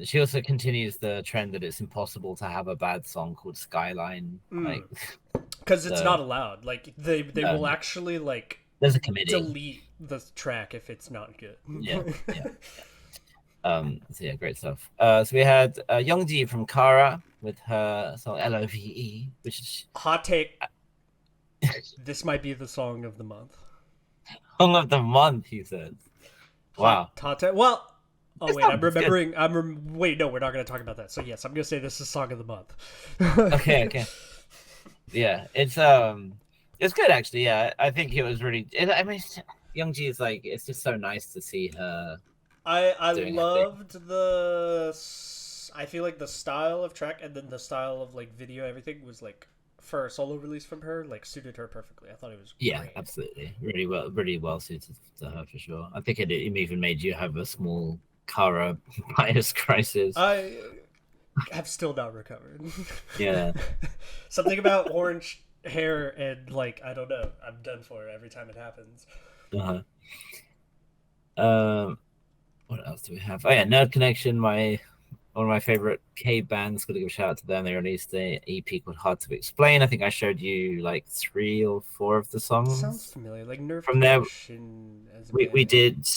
She also continues the trend that it's impossible to have a bad song called Skyline. Like, because it's not allowed. Like they will no. actually like There's a committee. delete the track if it's not good. Yeah. So yeah, great stuff. So we had Youngji from Kara with her song LOVE, which is hot take. This might be the song of the month. song of the month, he says. Wow. Hot take. Well. Oh It's wait, not- I'm it's good. remembering. Wait, no, we're not going to talk about that. So yes, I'm going to say this is song of the month. Okay. Yeah, it's good actually. Yeah, I think it was really. I mean, Youngji is like, it's just so nice to see her. I doing her loved the. I feel like the style of track and then the style of like video, everything was like for a solo release from her, like suited her perfectly. I thought it was Yeah, great. absolutely, really well suited to her for sure. I think it even made you have a small Kara bias crisis. I have still not recovered. Yeah. Something about orange hair and like I don't know. I'm done for every time it happens. What else do we have? Oh yeah, Nerd Connection, one of my favorite K bands. Got to give a shout out to them. They released an EP called Hard to Explain. I think I showed you like 3 or 4 of the songs. Sounds familiar, like Nerve From there, as we did.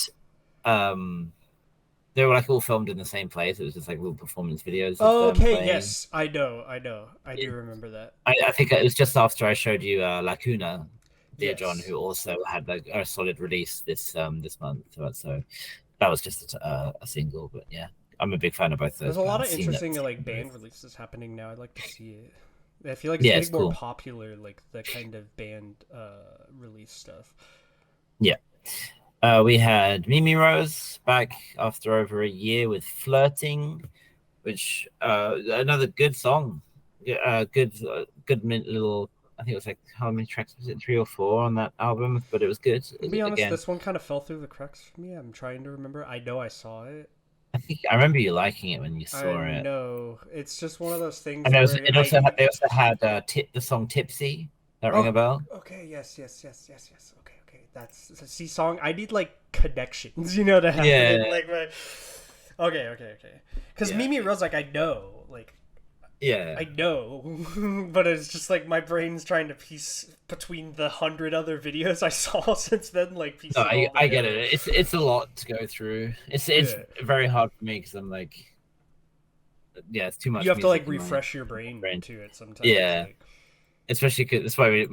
They were like all filmed in the same place. It was just like little performance videos. Oh, okay, yes, I know. I do remember that. I think it was just after I showed you Lacuna, Dear Yes. John, who also had like a solid release this month. So that was just a single, but yeah, I'm a big fan of both those. There's a lot of bands. interesting like band releases happening now. I'd like to see it. I feel like it's getting more popular, like the kind of band release stuff. Yeah. We had Mimi Rose back after over a year with Flirting, which another good song. Good little. I think it was like, how many tracks was it? 3 or 4 on that album, but it was good. To be honest, this one kind of fell through the cracks for me. I'm trying to remember. I know I saw it. I remember you liking it when you saw it. No, it's just one of those things. And they also had the song Tipsy. That ring a bell? Okay, yes. Okay. That's a C song. I need like connections, to have it. Like okay. Because Mimi Rose, like I know, like I know, but it's just like my brain's trying to piece between the 100 other videos I saw since then. Like piece. No, I get it. It's a lot to go through. It's very hard for me because I'm like, it's too much. You have to like refresh your brain to it sometimes. Yeah. Like, especially because that's why we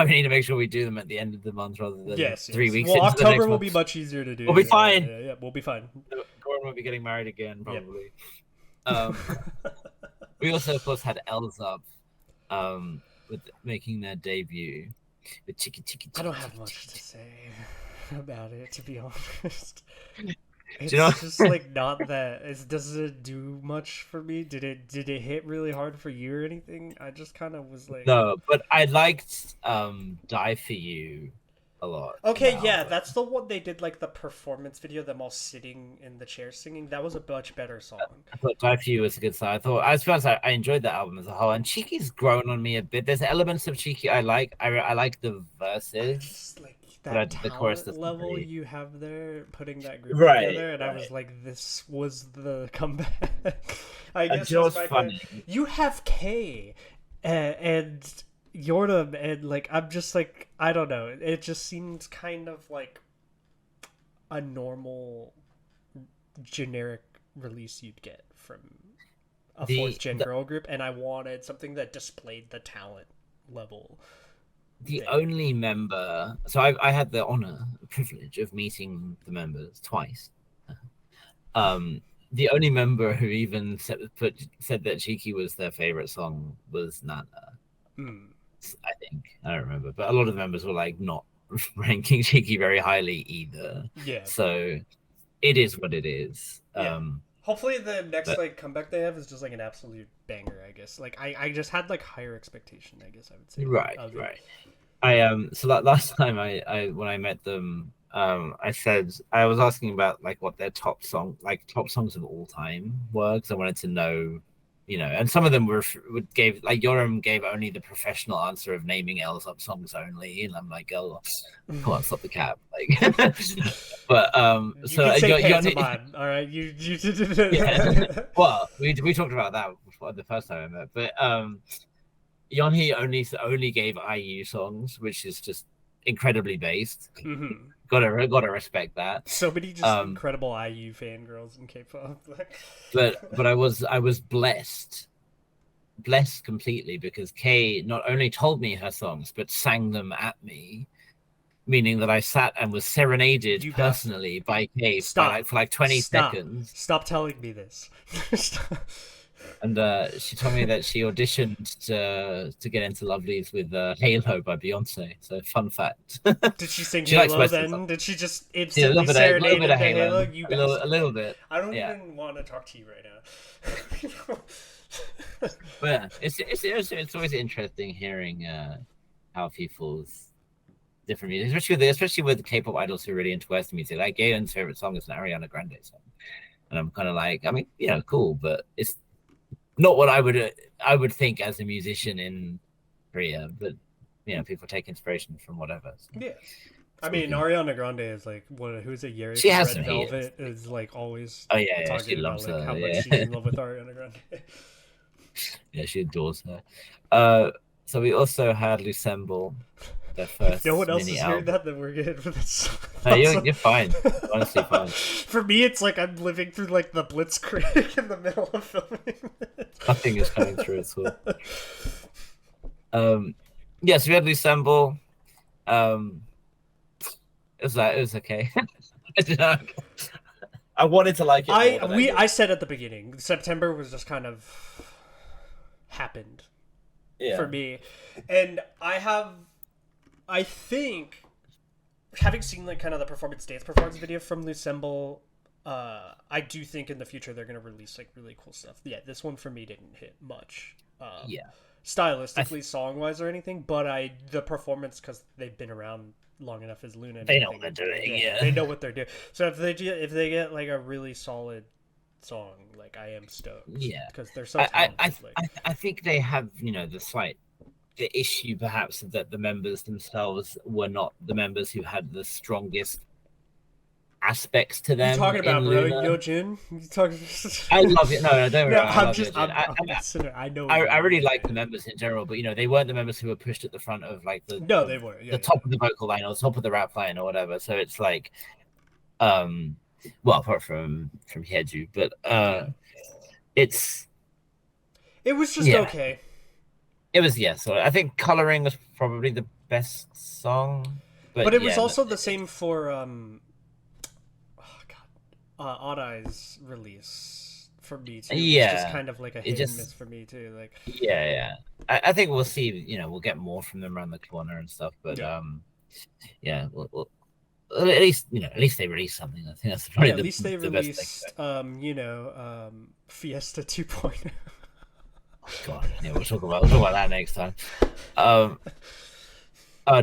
need to make sure we do them at the end of the month rather than 3 weeks. Well, October will be much easier to do. We'll be fine. Yeah, we'll be fine. Gordon will be getting married again probably. Yep. We also, of course, had Elzub with making their debut with Chiki. I don't have much to say about it, to be honest. you know? It's just like not that. Does it do much for me? Did it hit really hard for you or anything? I just kind of was like, No, but I liked Die For You a lot from okay, that yeah, album. that's the one they did like the performance video, them all sitting in the chair singing. That was a much better song. I thought Die For You was a good song. I thought, I suppose I enjoyed that album as a whole. And Cheeky's grown on me a bit. There's elements of Cheeky I like. I like the I verses, just like but that the chorus talent doesn't level really. you have there, putting that group Right, together, and I was right. like, this was the comeback. I And guess you know was what's my funny? you have K, and Yordam, and like I'm just like I don't know. It just seems kind of like a normal generic release you'd get from a fourth The, gen the girl group, and I wanted something that displayed the talent level the there. only member, so I had the honor, privilege of meeting the members twice. Um, the only member who even said that Cheeky was their favorite song was Nana. Mm, I think I don't remember, but a lot of the members were like not ranking Cheeky very highly either. yeah, So it is what it is. yeah. Hopefully, the next But like comeback they have is just like an absolute banger. I guess. Like I just had like higher expectation. I guess I would say right, of it. right. I so that last time I when I met them, I said I was asking about like what their top songs of all time were because I wanted to know, and some of them would gave like Yoram gave only the professional answer of naming L's up songs only, and I'm like, oh, come on, stop the cap, like, but You so can say Yoni, pantomime. All right, you. yeah, well, we talked about that before the first time I met, but Yonhee only gave IU songs, which is just incredibly based. hmm Gotta respect that. So many just Um, incredible IU fangirls in K-pop. but I was blessed completely because Kay not only told me her songs but sang them at me, meaning that I sat and was serenaded You bastard! personally by Kay by Stop! like for like 20 Stop! seconds. Stop telling me this. Stop. And she told me that she auditioned to get into Lovelies with Halo by Beyonce. So fun fact. Did she sing She likes Halo Western stuff. then? Did she just Yeah, instantly a little serenade bit of into Halo, Halo? You a bastard. little bit. I don't Yeah, even want to talk to you right now. but yeah, it's always interesting hearing how people's different music, especially with K-pop idols who are really into Western music. Like Galen's favorite song is an Ariana Grande song, and I'm kind of like, I mean, cool, but it's not what I would think as a musician in Korea. But people take inspiration from whatever. So Yeah. I it's all mean, good. Ariana Grande is like who's it? Yeri She from has Red some heat. Velvet is like always Oh yeah, she talking about loves like her. how much Yeah, she's in love with Ariana Grande. yeah, she adores her. Uh, so we also had Lucemble, their If no first one else mini is hearing album. that, then we're good for this. No, you're fine. You're honestly fine. For me, it's like I'm living through like the Blitzkrieg in the middle of filming. Nothing is coming through at all. Yeah, so we had Lucemble. Um, it was okay. I don't know. I wanted to like it more than I did. I said at the beginning, September was just kind of happened for Yeah. me, and I think having seen like kind of the dance performance video from Lucemble, I do think in the future they're gonna release like really cool stuff. Yeah, this one for me didn't hit much. Yeah. Stylistically, song wise, or anything, but the performance because they've been around long enough as Luna. And They know everything, what they're doing. yeah, Yeah. they know what they're doing. So if they get like a really solid song, like I am stoked. Yeah. because they're so I, I, talented. I think they have, the issue perhaps that the members themselves were not the members who had the strongest aspects to them. You talking about in bro? Luna. Yojin? You talking? I love it. No, don't worry. No, I I'm love just it. I'm messing. I know. I really like the members in general, but they weren't the members who were pushed at the front of like No, they were. Yeah, the top of the vocal line or top of the rap line or whatever. So it's like, well, apart from Hyeju, but it's it was just yeah. okay. It was So I think Coloring was probably the best song, But it was also the same for Odd Eyes release for me too. Yeah, It's just kind of like a hit and miss for me too. Like yeah. I think we'll see. We'll get more from them around the corner and stuff. But yeah, at least at least they released something. I think that's probably Yeah, at least they the best thing. released, Fiesta 2.0. God, yeah, we'll talk about that next time. Um,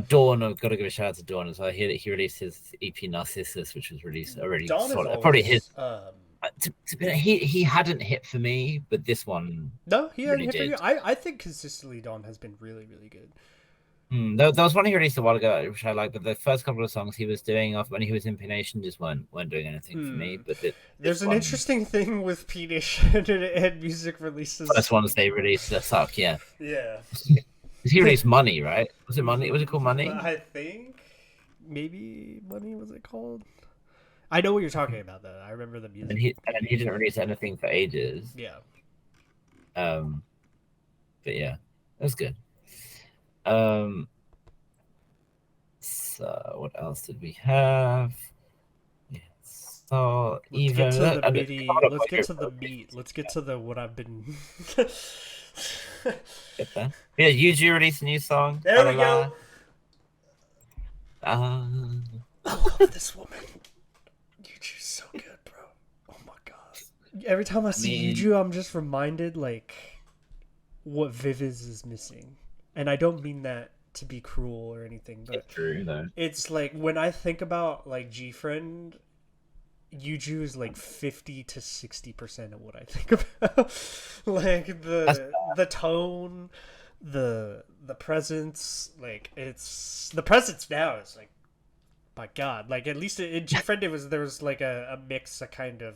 Dawn, I've got to give a shout out to Dawn as well. He released his EP Narcissus, which was released already. Dawn is Probably his. always. He hadn't hit for me, but this one No, he hadn't really hit for did. you. I think consistently Dawn has been really, really good. There was one he released a while ago, which I like, but the first couple of songs he was doing off when he was in P Nation just weren't doing anything for me. But There's an interesting thing with P Nation and music releases. First ones they released suck, yeah. Yeah. He released Money, right? Was it Money? Was it called Money? I think maybe Money was it called? I know what you're talking about though. I remember the music. And he didn't release anything for ages. Yeah. But yeah, it was good. So what else did we have? Yeah, so let's get to the MIDI. Let's get to the meat. Let's get to the what I've been. Get that? Yeah, Yuju released a new song. There we go. I love this woman. Yuju's so good, bro. Oh my god. Every time I see Yuju, I'm just reminded like what Viviz is missing. And I don't mean that to be cruel or anything, but it's true, though. It's like when I think about like GFriend, Yuju is like 50 to 60% of what I think about. Like the tone, the presence, like it's the presence now is like, my god, like at least in GFriend there was like a mix, a kind of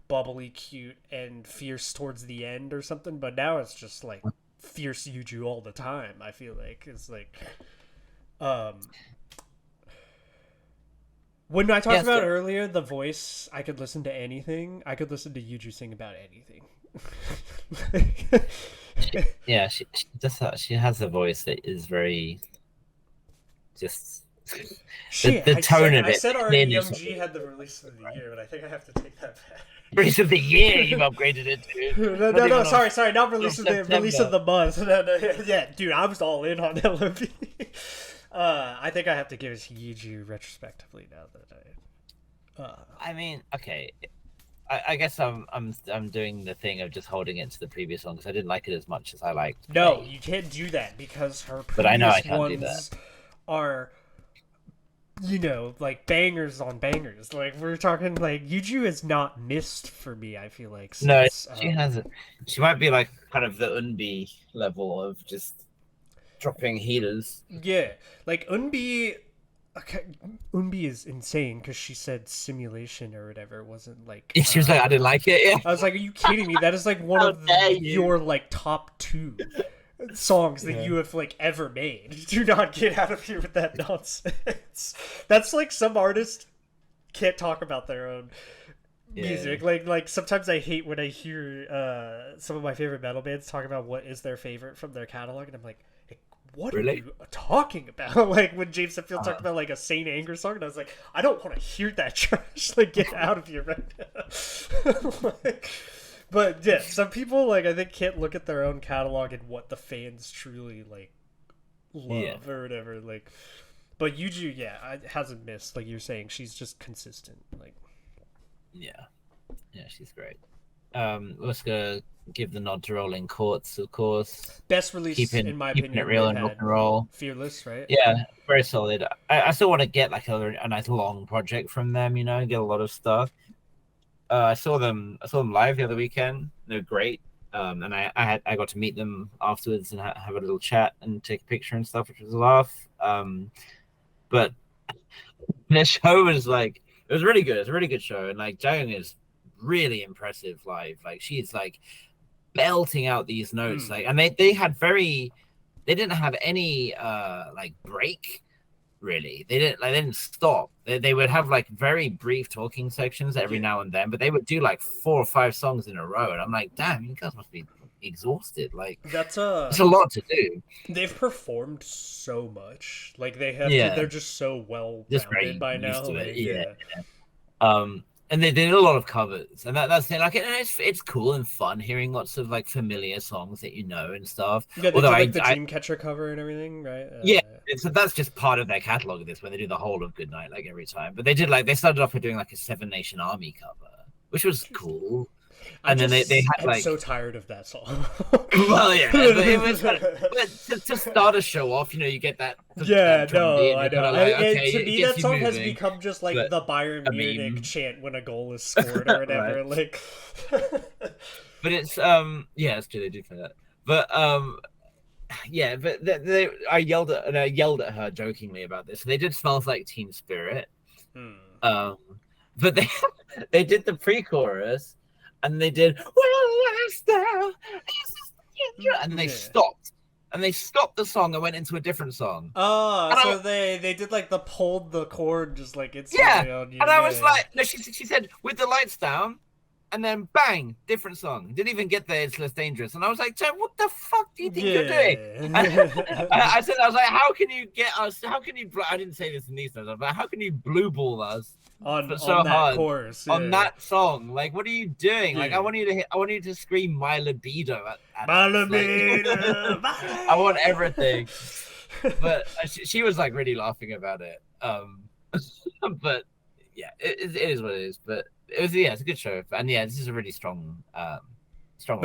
bubbly, cute, and fierce towards the end or something, but now it's just like fierce Yuju all the time. I feel like it's like when I talked about earlier the voice, I could listen to anything. I could listen to Yuju sing about anything. Yeah, she has a voice that is very just the tone of it. I said already MG had the release of the year, but I think I have to take that back. Release of the year, you've upgraded it to. No, sorry, not release of the month. No, yeah, dude, I was all in on LOB. I think I have to give it to Yuju retrospectively now that I mean, okay, I guess I'm doing the thing of just holding it to the previous one because I didn't like it as much as I liked. No, you can't do that because her previous but I know I can't do that. Are, you know, like bangers on bangers. Like we're talking like Yuju is not missed for me. I feel like since, she hasn't. She might be like kind of the Unbi level of just dropping heaters. Yeah, like Unbi. Okay, Unbi is insane because she said simulation or whatever. It wasn't like she was like, I didn't like it. Yeah, I was like, are you kidding me? That is like one of your like top 2 songs that you have like ever made. Do not get out of here with that nonsense. That's like some artist can't talk about their own music. Like sometimes I hate when I hear some of my favorite metal bands talk about what is their favorite from their catalog, and I'm like, what are you talking about? Like when James Hetfield talked about like a Saint Anger song, and I was like, I don't want to hear that trash. Like get out of here right now. But yeah, some people like I think can't look at their own catalog and what the fans truly like love or whatever. Like, but Yuju, hasn't missed. Like you're saying, she's just consistent. Like, yeah, she's great. Let's go give the nod to Rolling Courts, of course. Best release in my opinion. Keeping it real and rock and roll. Fearless, right? Yeah, very solid. I still want to get like a nice long project from them. You know, get a lot of stuff. I saw them live the other weekend. They're great. And I got to meet them afterwards and have a little chat and take a picture and stuff, which was a laugh. But their show was like, it was really good. It was a really good show. And like Jaeyoung is really impressive live. Like she's like belting out these notes. Like, and they didn't have any like break. Really, they didn't stop. They would have like very brief talking sections every now and then, but they would do like 4 or 5 songs in a row, and I'm like, damn, you guys must be exhausted. Like it's a lot to do. They've performed so much, like they have. They're just so well rounded by now. Like, and they did a lot of covers, and that's it. Like, it's cool and fun hearing lots of like familiar songs that you know and stuff. Yeah, they Although did like the Dreamcatcher cover and everything, right? Yeah, so that's just part of their catalog of this, where they do the whole of Goodnight like every time. But they did like they started off with doing like a Seven Nation Army cover, which was cool. And then they had I'm like so tired of that song. well, yeah, but it was kind of, but to start a show off, you know, you get that. Yeah, that no, I know. Like, okay, to me, that song has moving, become just like the Bayern Munich meme. chant when a goal is scored or whatever. Like, but it's yeah, it's true they do for that. But yeah, but I yelled at her jokingly about this. They did Smells Like Teen Spirit. But they did the pre-chorus. And they did, and they stopped. And they stopped the song and went into a different song. Oh, and so they did like the pulled the chord just like it's on you. And I was like, no, she said with the lights down, and then bang, different song. Didn't even get there. It's Less Dangerous. And I was like, what the fuck do you think you're doing? I was like, how can you get us? How can you? I didn't say this in these notes, but how can you blue ball us? On that chorus, on that song, like, what are you doing? Like, I want you to scream "My libido" at my libido. Like, I want everything. But she was like really laughing about it. But yeah, it is what it is. But it's a good show, and yeah, this is a really strong. No,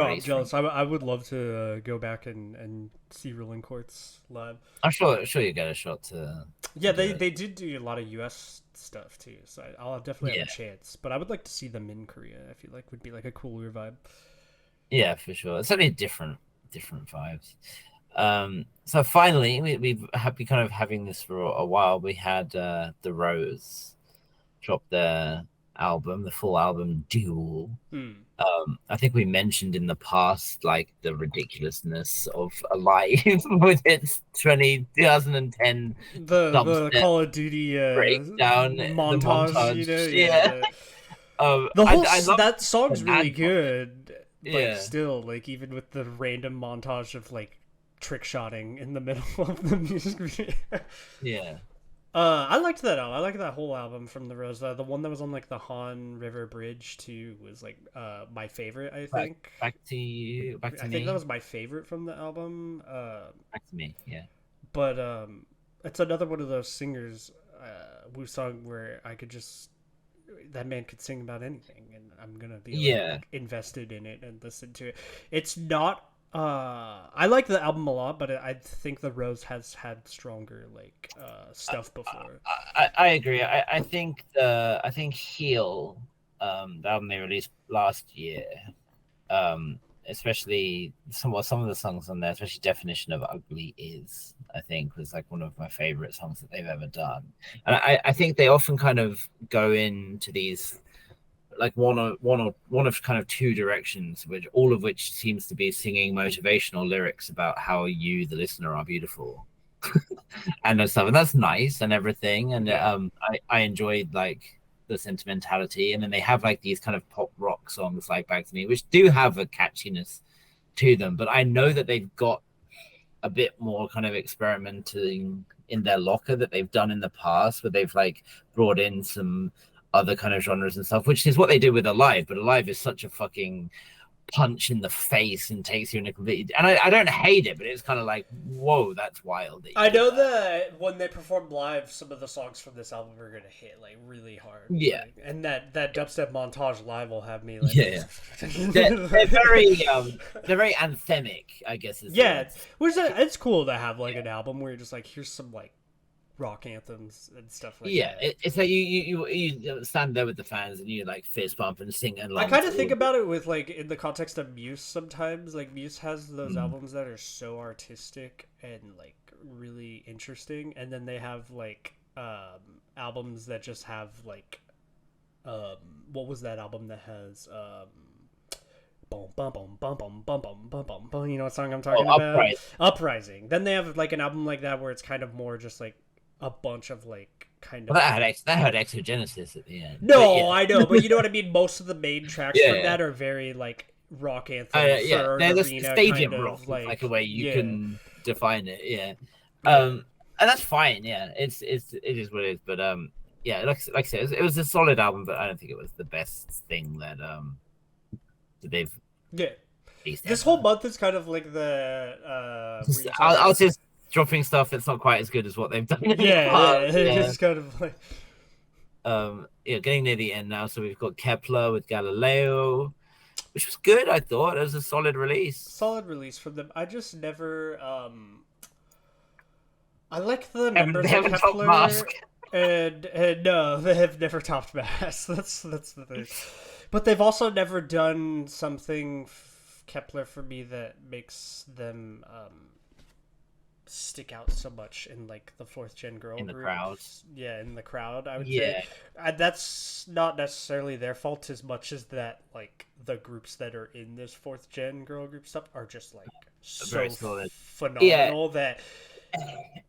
I'm jealous. I would love to go back and see Rolling Courts live. I'm sure you get a shot to. Yeah, they did do a lot of U.S. stuff too, so I'll definitely have a chance. But I would like to see them in Korea. I feel like would be like a cooler vibe. Yeah, for sure. It's only different vibes. So finally, we've been kind of having this for a while. We had The Rose drop their album, the full album Duel. I think we mentioned in the past like the ridiculousness of Alive with its 2010 the Call of Duty breakdown montage. You know, the whole that song's really good. Like still, like even with the random montage of like trick shotting in the middle of the music video. Yeah. I liked that album. I liked that whole album from The Rose. The one that was on like the Han River Bridge too was like my favorite. I think. Back to me. I think that was my favorite from the album. Back to Me, yeah. But it's another one of those singers, Wu Sung, where I could just that man could sing about anything, and I'm gonna be like, invested in it and listen to it. It's not. I like the album a lot, but I think The Rose has had stronger like stuff before. I agree. I think Heal, the album they released last year, especially some of the songs on there, especially Definition of Ugly is, I think, was like one of my favorite songs that they've ever done. And I think they often kind of go into these like one of kind of two directions, which all of which seems to be singing motivational lyrics about how you, the listener, are beautiful and stuff, and that's nice and everything. And I enjoyed like the sentimentality, and then they have like these kind of pop rock songs like Back to Me, which do have a catchiness to them, but I know that they've got a bit more kind of experimenting in their locker that they've done in the past, where they've like brought in some other kind of genres and stuff, which is what they did with Alive. But Alive is such a fucking punch in the face and takes you in a completely. And I don't hate it, but it's kind of like, whoa, that's wild. I know that when they performed live, some of the songs from this album are gonna hit like really hard. Yeah, like, and that dubstep montage live will have me like. Yeah, they're very anthemic, I guess. It's cool to have like an album where you're just like, here's some like rock anthems and stuff like that. It's like you stand there with the fans and you like fist bump and sing and I kind of think about it with like in the context of Muse sometimes. Like Muse has those albums that are so artistic and like really interesting, and then they have like albums that just have like what was that album that has boom, bum, bum, bum, bum, bum, bum, bum, bum, bum, you know what song I'm talking about? Uprising. Then they have like an album like that where it's kind of more just like a bunch of like kind of. Well, that had Exogenesis at the end. No, yeah. I know, but you know what I mean. Most of the main tracks from that are very like rock anthems. They're the stadium rock, like a way you can define it. Yeah, and that's fine. Yeah, it is what it is. But yeah, like I said, it was a solid album, but I don't think it was the best thing that they've Yeah, released this ever. whole month is kind of like the I'll just dropping stuff that's not quite as good as what they've done in the yeah, past. it's kind of like Yeah, getting near the end now. So we've got Kepler with Galileo, which was good. I thought it was a solid release. solid release from them. I just never I like the They members of haven't topped Kepler, Mask. and no, they have never topped Mass. That's the thing. But they've also never done something Kepler for me that makes them stick out so much in like the fourth gen girl In the group. crowd. Yeah, in the crowd, I would Yeah, say. That's not necessarily their fault as much as that like the groups that are in this fourth gen girl group stuff are just like so very solid. phenomenal that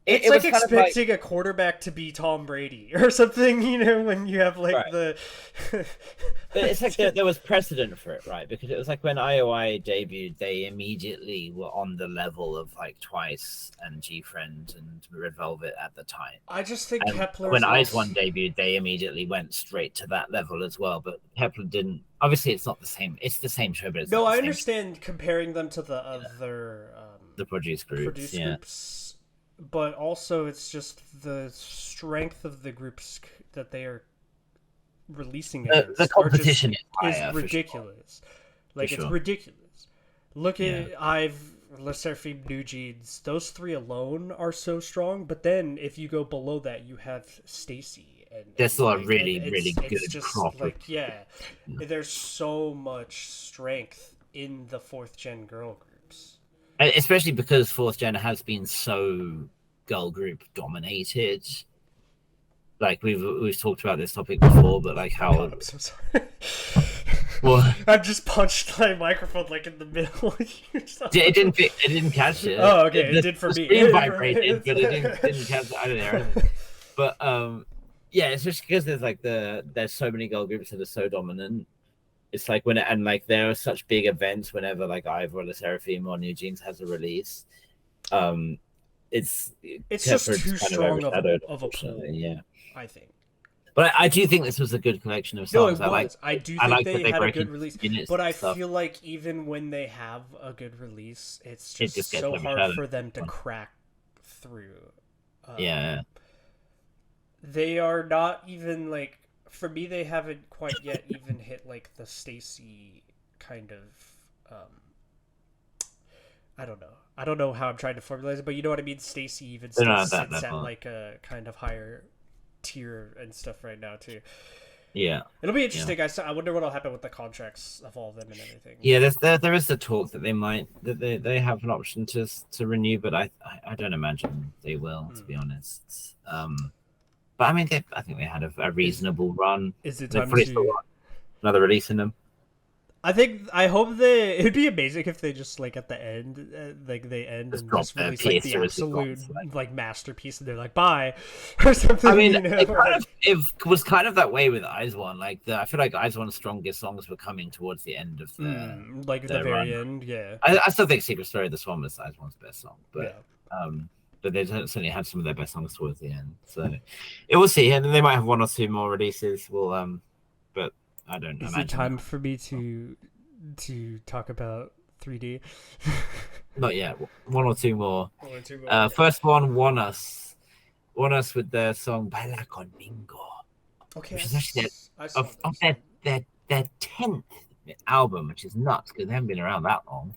It, it's it like was kind of like expecting a quarterback to be Tom Brady or something, you know, when you have like right. the But it's like there was precedent for it, right? Because it was like when IOI debuted, they immediately were on the level of like Twice and G Friend and Red Velvet at the time. I just think And Kepler's when Eyes also... One debuted, they immediately went straight to that level as well. But Kepler didn't. Obviously, it's not the same. It's the same show, but it's No, not the I same. understand comparing them to the other The produce groups, produce yeah. groups, but also it's just the strength of the groups that they are releasing against The competition is is higher, ridiculous. Like For it's sure. ridiculous. Look Yeah. at I've Le Seraphim, New Jeans. Those three alone are so strong. But then if you go below that, you have Stacy and There's still a like, really, and really it's good just crop of- like yeah, there's so much strength in the fourth gen girl groups. Especially because fourth gen has been so girl group dominated. Like we've talked about this topic before, but like how God, I'm so sorry. well I've just punched my microphone like in the middle. it didn't catch it. Oh, okay, it did for the me. screen vibrated, but it didn't catch it. I don't know. But yeah, it's just because there's so many girl groups that are so dominant. It's like when and like there are such big events whenever like Ivor or the Seraphim or New Jeans has a release. It's just Kepler's too kind strong of overshadowed, a pool, unfortunately, yeah. I think. But I do think this was a good collection of No, it songs. was. I do I think like they that they had a break good into release, units but I and stuff. feel like even when they have a good release, it's It just just gets so hard overshadowed. for them to crack through. Yeah. They are not even like for me. They haven't quite yet even hit like the Stacy kind of. I don't know. I don't know how I'm trying to formulate it, but you know what I mean. Stacy even They're still not at that sits at level. like a kind of higher tier and stuff right now too. Yeah. It'll be interesting. I wonder what'll happen with the contracts of all of them and everything. Yeah, there is the talk that they have an option to renew, but I don't imagine they will, to be honest. But I mean, I think they had a reasonable run. Is it They've time probably still to? got another release in them. I hope they. It'd be amazing if they just like at the end, like they end Just and drop just their release like the PS or absolute sequence, like masterpiece, and they're like bye, or something. I mean, you know? it was kind of that way with Eyes One. Like I feel like Eyes One's strongest songs were coming towards the end of the like the very end, yeah. I still think Secret Story of the Swan was Eyes One's best song, but Yeah. But they certainly had some of their best songs towards the end. So it will see, and they might have one or two more releases. Well, but I don't Is imagine. it time for me to talk about 3D? Not yet. One or two more. One or two more. First one, Want Us with their song "Baila Conmigo," Okay, which is actually of that. their 10th album, which is nuts because they haven't been around that long.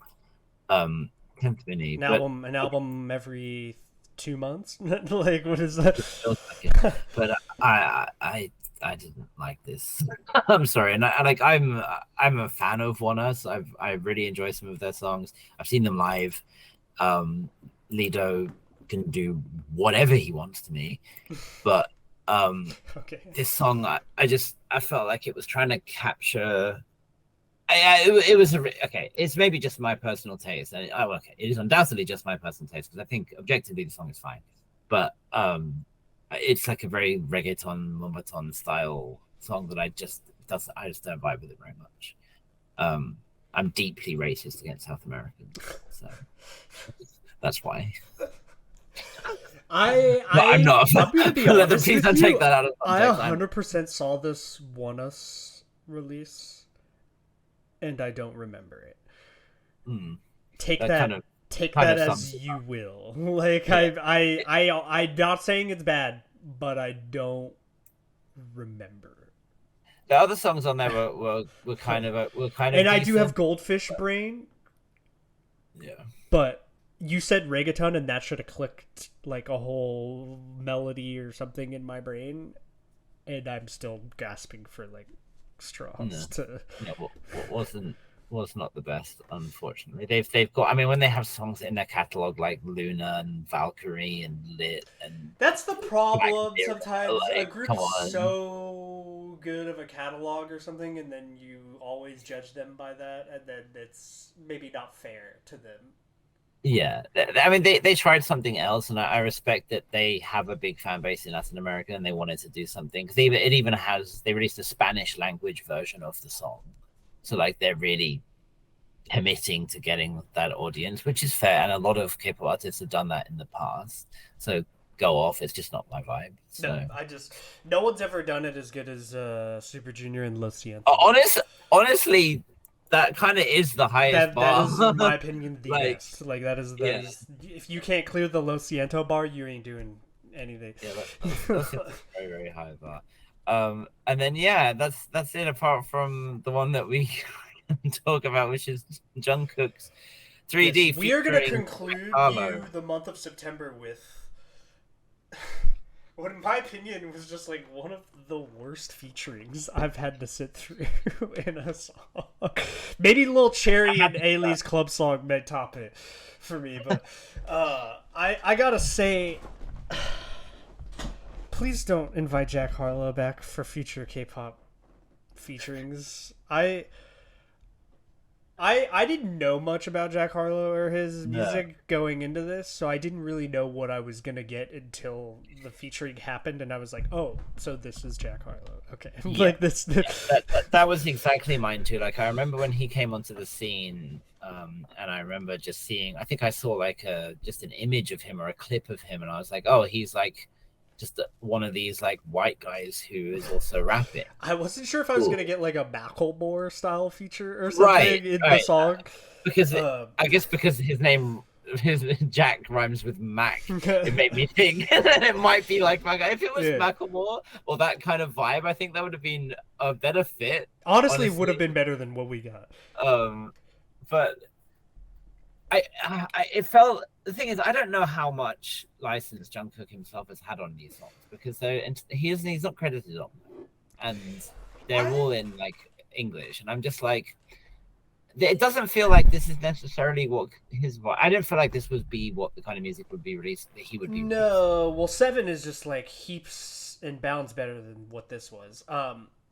10th mini, An album every 2 months. Like what is that? But I didn't like this. I'm sorry, and I'm a fan of Want Us. I really enjoy some of their songs. I've seen them live. Lido can do whatever he wants to me, but Okay. this song I felt like it was trying to capture. It was okay. It's maybe just my personal taste. It is undoubtedly just my personal taste because I think objectively the song is fine, but it's like a very reggaeton, moombahton style song that I just don't vibe with it very much. I'm deeply racist against South Americans, so that's why. No, I'm not. I'm gonna be honest Please with don't take you. that out of I context. 100% saw this One Us release, and I don't remember it. Mm, Take that that. Take kind that of sums as it you up. will. Like Yeah. I'm not saying it's bad, but I don't remember. The other songs on there were kind of And I do have decent. Goldfish Brain, Yeah. but you said reggaeton, and that should have clicked like a whole melody or something in my brain, and I'm still gasping for like No. straws to. Yeah, was not the best, unfortunately. They've got. I mean, when they have songs in their catalog like Luna and Valkyrie and Lit and That's the Black problem. Mirror, Sometimes a like, come group's on. so good of a catalog or something, and then you always judge them by that, and then it's maybe not fair to them. Yeah, I mean, they tried something else, and I respect that they have a big fan base in Latin America, and they wanted to do something because it even has they released a Spanish language version of the song, so like they're really committing to getting that audience, which is fair. And a lot of K-pop artists have done that in the past. So go off. It's just not my vibe. No, So no one's ever done it as good as Super Junior and Lo Siento. honestly, that kind of is the highest That bar. is, in my opinion, the Like, best. Like that yeah, is. If you can't clear the Lo Siento bar, you ain't doing anything. yeah, that's a very very high bar. And then yeah, that's it. Apart from the one that we talk about, which is Jungkook's 3D Yes, we are gonna featuring conclude Harlow. the month of September with what, in my opinion, was just like one of the worst featurings I've had to sit through in a song. Maybe Lil Cherry and Ailey's club song may top it for me, but I gotta say, please don't invite Jack Harlow back for future K-pop featurings. I didn't know much about Jack Harlow or his No. music going into this, so I didn't really know what I was gonna get until the featuring happened, and I was like, "Oh, so this is Jack Harlow? Okay, Yeah. like this." That was exactly mine too. Like I remember when he came onto the scene, and I remember just seeing. I think I saw like just an image of him or a clip of him, and I was like, "Oh, he's like just one of these like white guys who is also rapping." I wasn't sure if I was Cool. gonna get like a Macklemore style feature or Right, something in the right. song. Because Um, I guess because his Jack rhymes with Mac, it made me think that it might be like Mac. If it was Yeah. Macklemore or that kind of vibe, I think that would have been a better fit. Honestly, would have Honestly, been better than what we got. but it felt the thing is I don't know how much license Jungkook himself has had on these songs because he's not credited on them, and they're all in like English, and I'm just like it doesn't feel like this is necessarily what his. I didn't feel like this would be what the kind of music would be released that he would be. No, well, Seven is just like heaps and bounds better than what this was.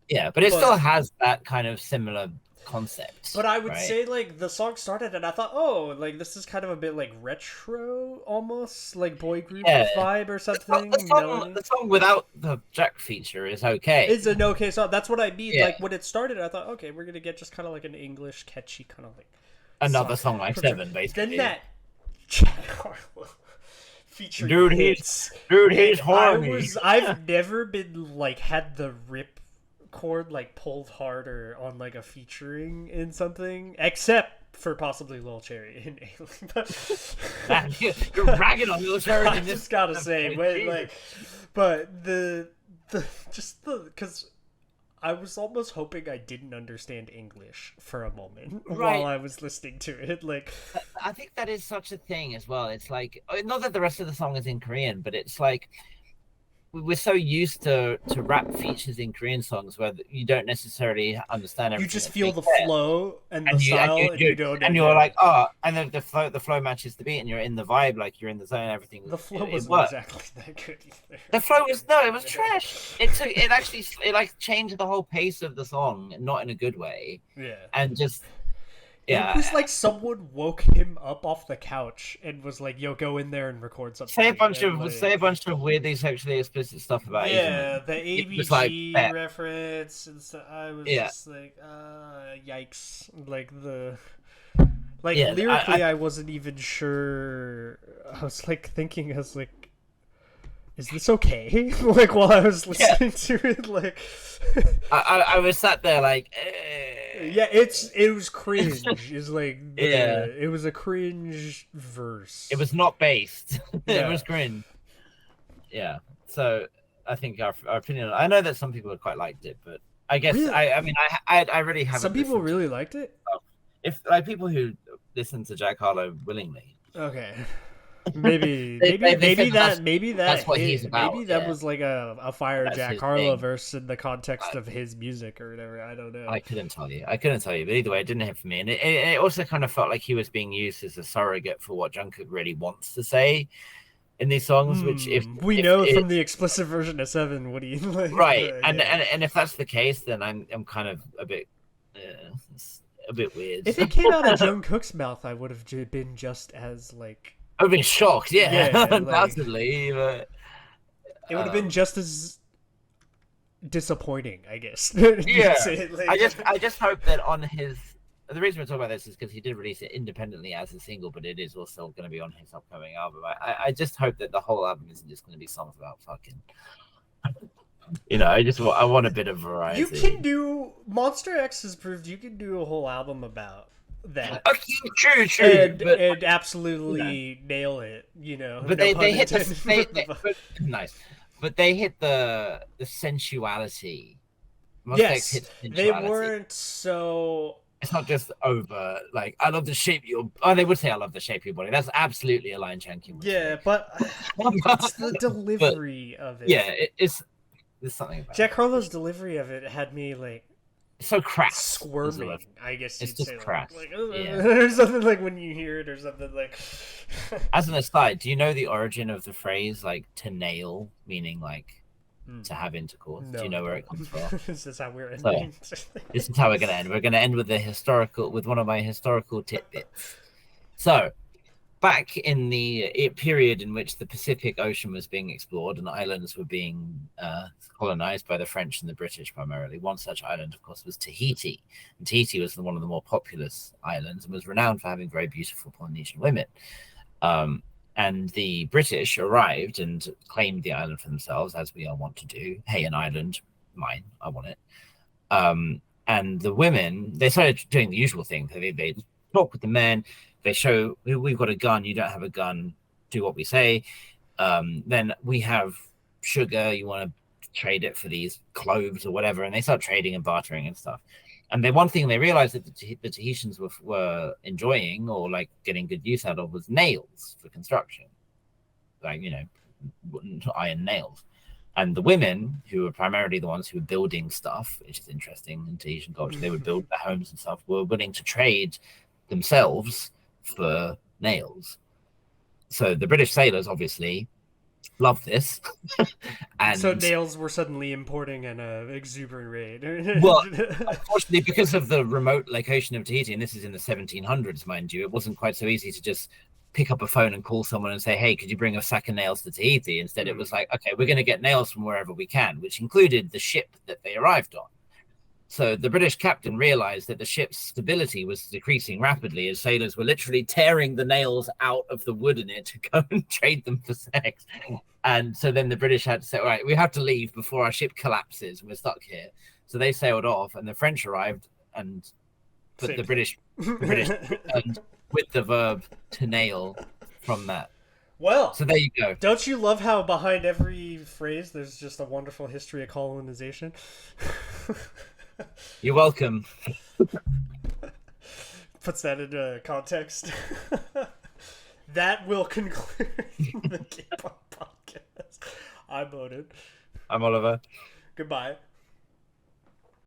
Yeah, but it still has that kind of similar concept. But I would right? say like the song started and I thought, oh, like this is kind of a bit like retro, almost like boy group vibe or something. The song without the Jack feature is okay. It's an okay song. That's what I mean. Yeah. Like when it started, I thought, okay, we're gonna get just kind of like an English catchy kind of like another song like Seven, basically. Then that Jack Harlow featuring dude, he's horny. I've never been like had the rip chord like pulled harder on like a featuring in something except for possibly Lil Cherry and Aileen. You're ragging on Lil Cherry. I just gotta say, but the because I was almost hoping I didn't understand English for a moment while I was listening to it. Like, I think that is such a thing as well. It's like not that the rest of the song is in Korean, but it's like we're so used to rap features in Korean songs where you don't necessarily understand everything. You just feel the flow and the style, and you don't. And you're like, oh, and then the flow matches the beat, and you're in the vibe, like you're in the zone. And everything. The flow wasn't exactly that good either. The flow was it was trash. It actually like changed the whole pace of the song, not in a good way. Yeah, and just. Yeah. It was like someone woke him up off the couch and was like, "Yo, go in there and record something." Say a bunch of weirdly sexually explicit stuff about the ABG reference and stuff. I was just like, yikes! Like lyrically, I wasn't even sure. I was like thinking, I was like, is this okay? Like while I was Yeah. listening to it, like I was sat there like, yeah, it was cringe. It's like Yeah. it was a cringe verse. It was not based. It Yeah. was cringe. Yeah. So I think our opinion. I know that some people quite liked it, but I guess Really? I mean I really haven't. Some people listened to- really liked it. if like people who listen to Jack Harlow willingly. Okay. Maybe They maybe said maybe that's what he's about, maybe that yeah. was like a fire That's Jack his Harlow thing. verse in the context of his music or whatever. I don't know. I couldn't tell you. But either way, it didn't hit for me, and it also kind of felt like he was being used as a surrogate for what Jungkook really wants to say in these songs. Which, if we know from the explicit version of Seven, what do you like? right, and yeah. if that's the case, then I'm kind of a bit weird. If it came out of Jungkook's mouth, I would have been just as like. I've been shocked, yeah, like- undoubtedly, but It would have been just as disappointing, I guess. You'd yeah. say, like- I just hope that on his. The reason we're talking about this is because he did release it independently as a single, but it is also going to be on his upcoming album. I just hope that the whole album isn't just going to be songs about fucking. You know, I want a bit of variety. You can do Monster X has proved you can do a whole album about that. Okay, true, And absolutely nail it, you know. but no they pun hit intended. nice, but they hit the sensuality. Yes, hit they sensuality. weren't so. It's not just over like I love the shape of your. Oh, they would say I love the shape of your body. That's absolutely a line Chanky would Yeah, say. but it's the delivery of it. Yeah, there's something about Jack it. Harlow's delivery of it had me like It's so crass. squirming. I guess It's you'd just say crass. like Yeah. or something like when you hear it or something like. As an aside, do you know the origin of the phrase like to nail, meaning like to have intercourse? No, Do you know where it comes from? This is how we're So, ending. This is how we're going to end. We're going to end with with one of my historical tidbits. So, back in the period in which the Pacific Ocean was being explored and islands were being colonized by the French and the British primarily, one such island, of course, was Tahiti. And Tahiti was one of the more populous islands and was renowned for having very beautiful Polynesian women. And the British arrived and claimed the island for themselves, as we all want to do. Hey, an island, mine, I want it. And the women, they started doing the usual thing. They talk with the men. They show, we've got a gun, you don't have a gun, do what we say. Then we have sugar, you want to trade it for these cloves or whatever. And they start trading and bartering and stuff. And the one thing they realized that the Tahitians were enjoying or like getting good use out of was nails for construction. Like, you know, iron nails. And the women, who were primarily the ones who were building stuff, which is interesting in Tahitian culture, they would build their homes and stuff, were willing to trade themselves for nails. So the British sailors obviously loved this. And so nails were suddenly importing an exuberant rate. well, unfortunately, because of the remote location of Tahiti, and this is in the 1700s, mind you, it wasn't quite so easy to just pick up a phone and call someone and say, hey, could you bring a sack of nails to Tahiti? Instead, it was like, okay, we're going to get nails from wherever we can, which included the ship that they arrived on. So the British captain realized that the ship's stability was decreasing rapidly as sailors were literally tearing the nails out of the wood in it to go and trade them for sex. And so then the British had to say, all right, we have to leave before our ship collapses and we're stuck here. So they sailed off and the French arrived and put the British returned with the verb to nail from that. Well, so there you go. Don't you love how behind every phrase there's just a wonderful history of colonization? You're welcome. Puts that into context. That will conclude the K-pop podcast. I'm Odin. I'm Oliver. Goodbye.